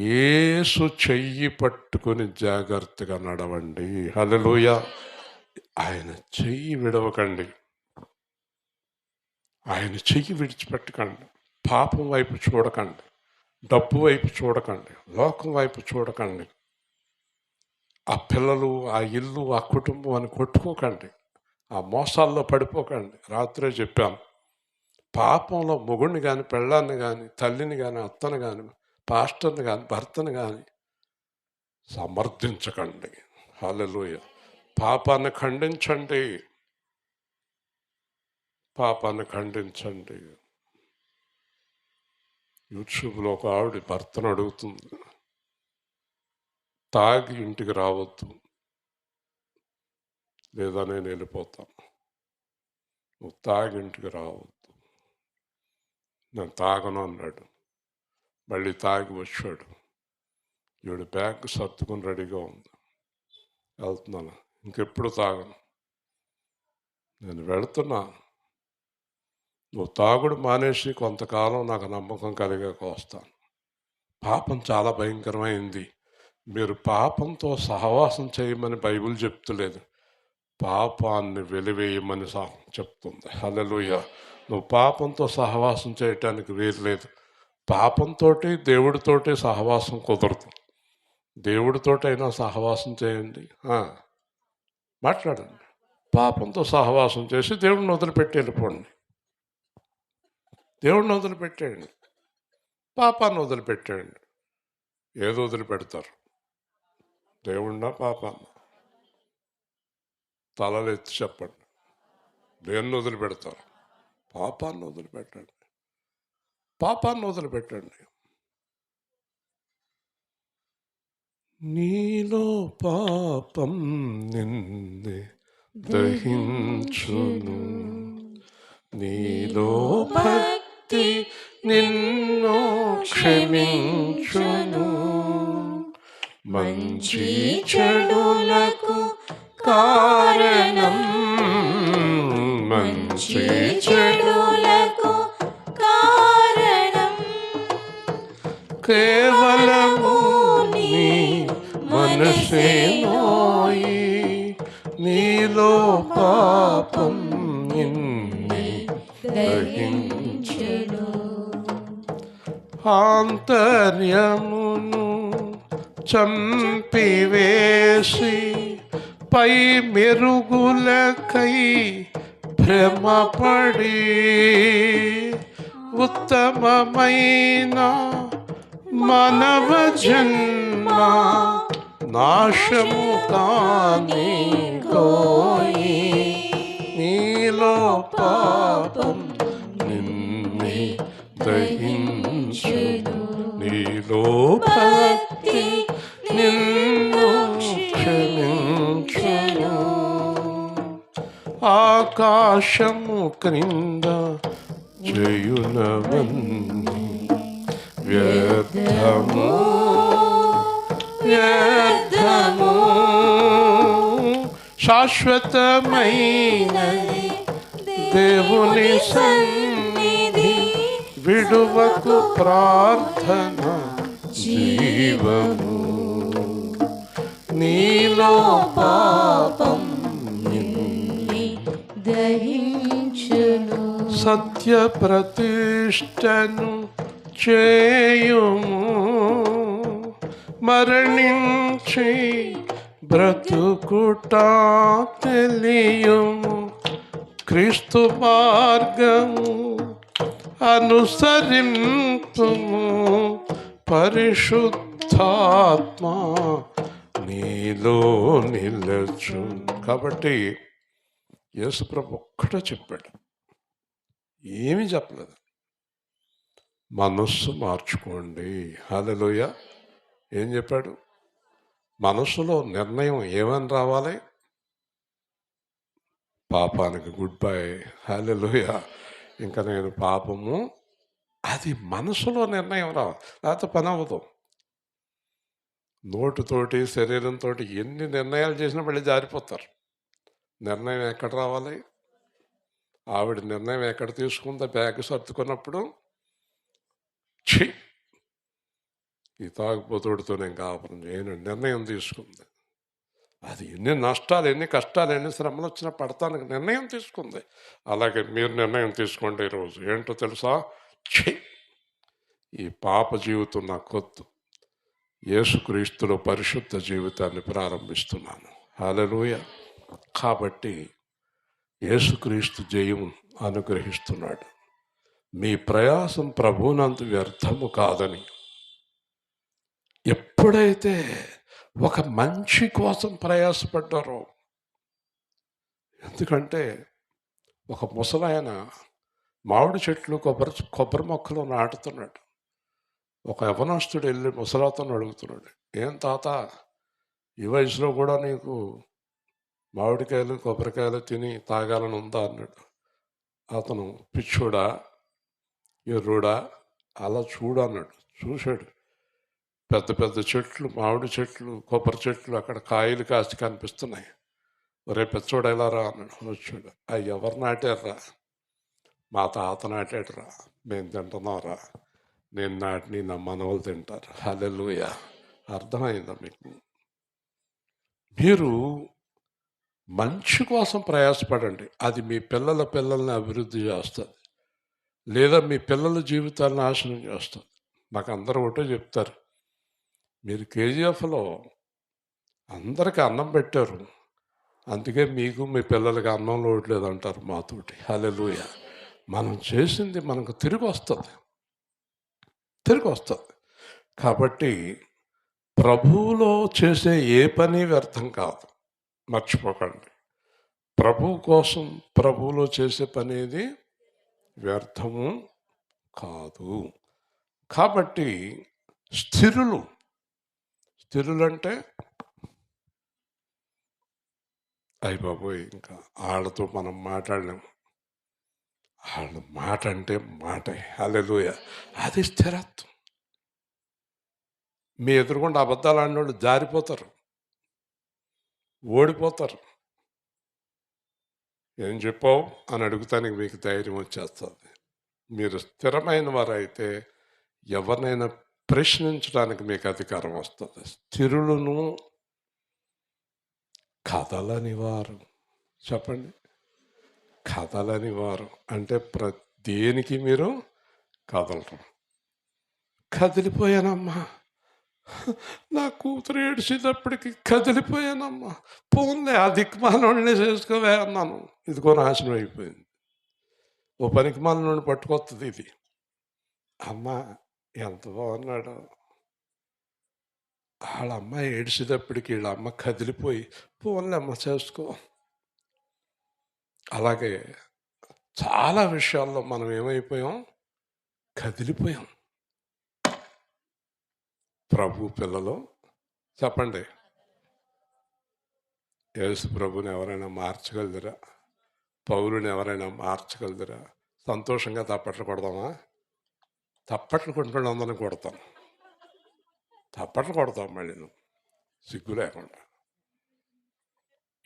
యేసు చెయ్యి పట్టుకొని జాగ్రత్తగా నడవండి. హల్లెలూయా. ఆయన చెయ్యి విడవకండి, ఆయన చెయ్యి విడిచిపెట్టకండి. పాపం వైపు చూడకండి, డబ్బు వైపు చూడకండి, లోకం వైపు చూడకండి. ఆ పిల్లలు, ఆ ఇల్లు, ఆ కుటుంబం అని కొట్టుకోకండి, ఆ మోసాల్లో పడిపోకండి. రాత్రే చెప్పాను, పాపంలో మొగుడిని కానీ, పెళ్ళాన్ని కానీ, తల్లిని కానీ, అత్తని కానీ, పాస్టర్ని కానీ, భర్తని కానీ సమర్థించకండి. హల్లెలూయా. పాపాన్ని ఖండించండి, పాపాన్ని ఖండించండి. యూట్యూబ్లో ఒక ఆవిడ భర్తను అడుగుతుంది, తాగి ఇంటికి రావద్దు లేదా నేను వెళ్ళిపోతాను, నువ్వు తాగి ఇంటికి రావద్దు. నేను తాగను అన్నాడు. మళ్ళీ తాగి వచ్చాడు. ఈవిడ బ్యాగ్ సర్దుకుని రెడీగా ఉంది. వెళ్తున్నాను, ఇంకెప్పుడు తాగను, నేను వెళుతున్నా. నువ్వు తాగుడు మానేసి కొంతకాలం నాకు నమ్మకం కలిగాక వస్తాను. పాపం చాలా భయంకరమైంది. మీరు పాపంతో సహవాసం చేయమని బైబిల్ చెప్తలేదు, పాపాన్ని వెలివేయమని చెప్తుంది. హల్లెలూయా. నువ్వు పాపంతో సహవాసం చేయటానికి వీల్లేదు. పాపంతో దేవుడితోటి సహవాసం కుదరదు. దేవుడితోటైనా సహవాసం చేయండి, మాట్లాడండి. పాపంతో సహవాసం చేసి దేవుడిని వదిలిపెట్టి వెళ్ళిపోండి. దేవుడిని వదిలిపెట్టేయండి, పాపాన్ని వదిలిపెట్టేయండి. ఏదో వదిలిపెడతారు, దేవుడినా పాపాన్ని? తలలు ఎత్తి చెప్పండి, దేన్ని వదిలిపెడతారు? పాపాన్ని వదిలిపెట్టండి, పాపాన్ని వదిలిపెట్టండి. నీలో పాపం నిన్నే దహించును, నీలో భక్తి నిన్ను క్షమించును, మంచి చెడులకు కారణం, మంచి చెడులకు కారణం కేవలము నీ మనసేనోయి, నీలో పాపం నిన్నే దహించును, ఆంతర్యమును చంపివేసి పై మెరుగులకై భ్రమపడి ఉత్తమమైన మానవ జన్మ నాశము కాని కోయి, నీలో పాపం నిన్నే దహించును, నీలో భక్తి నిన్ను క్షమించును, ఆకాశము క్రింద చేయునవన్నీ వ్యర్థము, వ్యర్థము, శాశ్వతమైనది దేవుని సన్నిధి, విడువకు ప్రార్థన జీవము, నీలో పాపం నిన్నే దహించును, సత్య ప్రతిష్టను చేయుము, మరణించి బ్రతుకుట తెలియుము, క్రీస్తు మార్గము అనుసరింపుము, పరిశుద్ధాత్మ నీలో నిలచు. కాబట్టి యేసుప్రభు ఒక్కటే చెప్పాడు, ఏమీ చెప్పలేదు. మనస్సు మార్చుకోండి. హల్లెలూయ. ఏం చెప్పాడు? మనస్సులో నిర్ణయం ఏమని రావాలి? పాపానికి గుడ్ బై. హల్లెలూయ. ఇంకా నేను పాపము, అది మనసులో నిర్ణయం రావాలి, లేకపోతే పని అవ్వదు. నోటితోటి శరీరంతో ఎన్ని నిర్ణయాలు చేసినా మళ్ళీ జారిపోతారు. నిర్ణయం ఎక్కడ రావాలి? ఆవిడ నిర్ణయం ఎక్కడ తీసుకుందో బ్యాగ్ సర్దుకున్నప్పుడు, ఛీ ఈ తాగుబోతుడితో నేను కాపురం చేయను నిర్ణయం తీసుకుంది. అది ఎన్ని నష్టాలు, ఎన్ని కష్టాలు, ఎన్ని శ్రమలు వచ్చినా పడతానికి నిర్ణయం తీసుకుంది. అలాగే మీరు నిర్ణయం తీసుకోండి ఈరోజు. ఏంటో తెలుసా? ఛీ ఈ పాప జీవితం నాకొద్దు, యేసుక్రీస్తులో పరిశుద్ధ జీవితాన్ని ప్రారంభిస్తున్నాను. హల్లెలూయ. కాబట్టి యేసుక్రీస్తు జయం అనుగ్రహిస్తున్నాడు. మీ ప్రయాసం ప్రభువునందు వ్యర్థము కాదని. ఎప్పుడైతే ఒక మంచి కోసం ప్రయాసపడ్డారో, ఎందుకంటే ఒక ముసలాయన మామిడి చెట్లు, కొబ్బరి మొక్కలు నాటుతున్నాడు. ఒక యవనస్తుడు వెళ్ళి ముసలాతను అడుగుతున్నాడు, ఏం తాత ఈ వయసులో కూడా నీకు మామిడికాయలు కొబ్బరికాయలు తిని తాగాలని ఉందా అన్నాడు. అతను పిచ్చోడా ఎర్రుడా అలా చూడన్నాడు. చూశాడు, పెద్ద పెద్ద చెట్లు, మామిడి చెట్లు, కొబ్బరి చెట్లు, అక్కడ కాయలు కాసి కనిపిస్తున్నాయి. ఒరే పిచ్చోడు ఎలా రా అన్నాడు. వచ్చాడు. అవి ఎవరు నాటారా? మా తాత నాటాడురా, మేము తింటున్నారా, నేను నాటిని నా మనవలు తింటారు. హల్లెలూయ. అర్థమైందా మీకు? మీరు మంచి కోసం ప్రయాసపడండి, అది మీ పిల్లల్ని అభివృద్ధి చేస్తుంది, లేదా మీ పిల్లల జీవితాలను నాశనం చేస్తుంది. నాకు అందరూ ఒకటే చెప్తారు, మీరు కేజీఎఫ్లో అందరికీ అన్నం పెట్టారు, అందుకే మీకు మీ పిల్లలకి అన్నం లోట్లేదు అంటారు మాతోటి. హల్లెలూయ. మనం చేసింది మనకు తిరిగి వస్తుంది. కాబట్టి ప్రభువులో చేసే ఏ పని వ్యర్థం కాదు, మర్చిపోకండి. ప్రభువు కోసం ప్రభువులో చేసే పని ఏది వ్యర్థము కాదు. కాబట్టి స్థిరులంటే అయ్య బాబోయ్, ఇంకా వాళ్ళతో మనం మాట్లాడలేము. వాళ్ళ మాట అంటే మాటే. హల్లెలూయ. అది స్థిరత్వం. మీ ఎదురుగుండా అబద్ధాలు ఆడినోళ్ళు జారిపోతారు, ఓడిపోతారు. ఏం చెప్పావు అని అడుగుతానికి మీకు ధైర్యం వచ్చేస్తుంది. మీరు స్థిరమైన వారైతే ఎవరినైనా ప్రశ్నించడానికి మీకు అధికారం వస్తుంది. స్థిరులను కదలని వారు. చెప్పండి, కదలని వారు అంటే దేనికి మీరు కదలరు. కదిలిపోయానమ్మా, నా కూతురు ఏడ్చేటప్పటికి కదిలిపోయానమ్మా, పోన్లే ఆ దిక్కుమాలని చేసుకోవే అన్నాను, ఇదిగో నాశనం అయిపోయింది. ఓ పనికిమాలని పట్టుకొస్తుంది ఇది. అమ్మ ఎంత బాగున్నాడు, వాళ్ళ అమ్మాయి ఏడ్చేటప్పటికి వీళ్ళ అమ్మ కదిలిపోయి పోన్లే అమ్మ చేసుకో. అలాగే చాలా విషయాల్లో మనం ఏమైపోయాం? కదిలిపోయాం. ప్రభు పిల్లలు చెప్పండి, యేసు ప్రభుని ఎవరైనా మార్చగలదురా? పౌలుని ఎవరైనా మార్చగలదురా? సంతోషంగా తప్పట్లు కొడదామా? తప్పట్లు కొట్టుకుని అందరిని కొడతాం, తప్పట్లు కొడతాం మళ్ళీ నువ్వు సిగ్గు లేకుండా.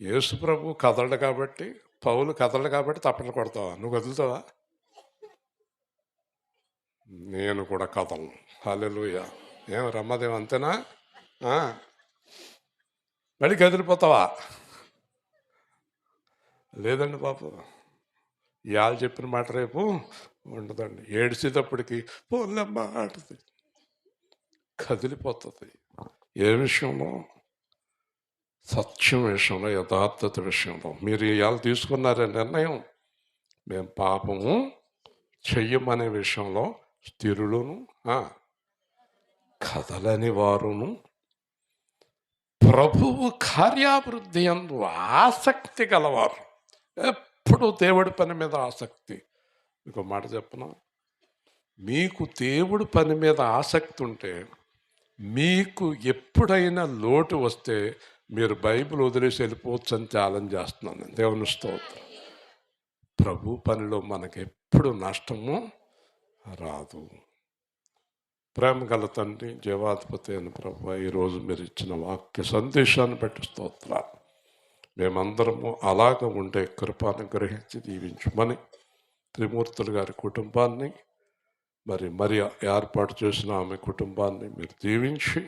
యేసు ప్రభు కదలడు కాబట్టి, పౌలు కదలడు కాబట్టి తప్పట్లు కొడతావా? నువ్వు కదులుతావా? నేను కూడా కదలను. హల్లెలూయ. ఏం రమ్మదేం అంతేనా? మళ్ళీ కదిలిపోతావా? లేదండి బాబు, ఇవాళ చెప్పిన మాట రేపు ఉండదండి. ఏడ్చేటప్పటికి పోలేమ్మా అంటుంది, కదిలిపోతుంది. ఏ విషయంలో? సత్యం విషయంలో, యథార్థత విషయంలో. మీరు ఇవాళ తీసుకున్నారే నిర్ణయం, మేము పాపము చెయ్యమనే విషయంలో స్థిరులను కదలని వారును ప్రభువు కార్యాభివృద్ధి యందు ఆసక్తి గలవారు. ఎప్పుడు దేవుడి పని మీద ఆసక్తి. మీకు మాట చెప్పనా, మీకు దేవుడి పని మీద ఆసక్తి ఉంటే మీకు ఎప్పుడైనా లోటు వస్తే మీరు బైబిల్ వదిలేసి వెళ్ళిపోవచ్చు అని ఛాలెంజ్ చేస్తున్నాను. దేవుని స్తోత్రం. ప్రభు పనిలో మనకి ఎప్పుడు నష్టము రాదు. ప్రేమ గల తండ్రి, జీవాధిపతి అయిన ప్రభు, ఈరోజు మీరు ఇచ్చిన వాక్య సందేశాన్ని బట్టి స్తోత్రాలు. మేమందరము అలాగ ఉండే కృపను గ్రహించి దీవించమని త్రిమూర్తులు గారి కుటుంబాన్ని మరి ఏర్పాటు చేసిన ఆమె కుటుంబాన్ని మీరు దీవించి,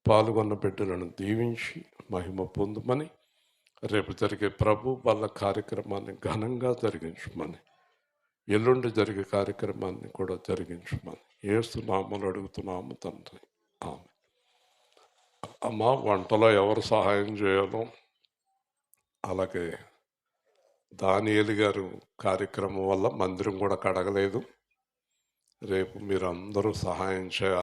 పాల్గొన్న బిడ్డలను దీవించి మహిమ పొందమని, రేపు జరిగే ప్రభు వాళ్ళ కార్యక్రమాన్ని ఘనంగా జరిగించమని, ఎల్లుండి జరిగే కార్యక్రమాన్ని కూడా జరిగించమని యేసు నామములో అడుగుతున్నాము తండ్రి, ఆమె. అమ్మ, వంటలో ఎవరు సహాయం చేయాలో, అలాగే దానియేలు గారు కార్యక్రమం వల్ల మందిరం కూడా కడగలేదు. రేపు మీరు అందరూ సహాయం చేయాలి.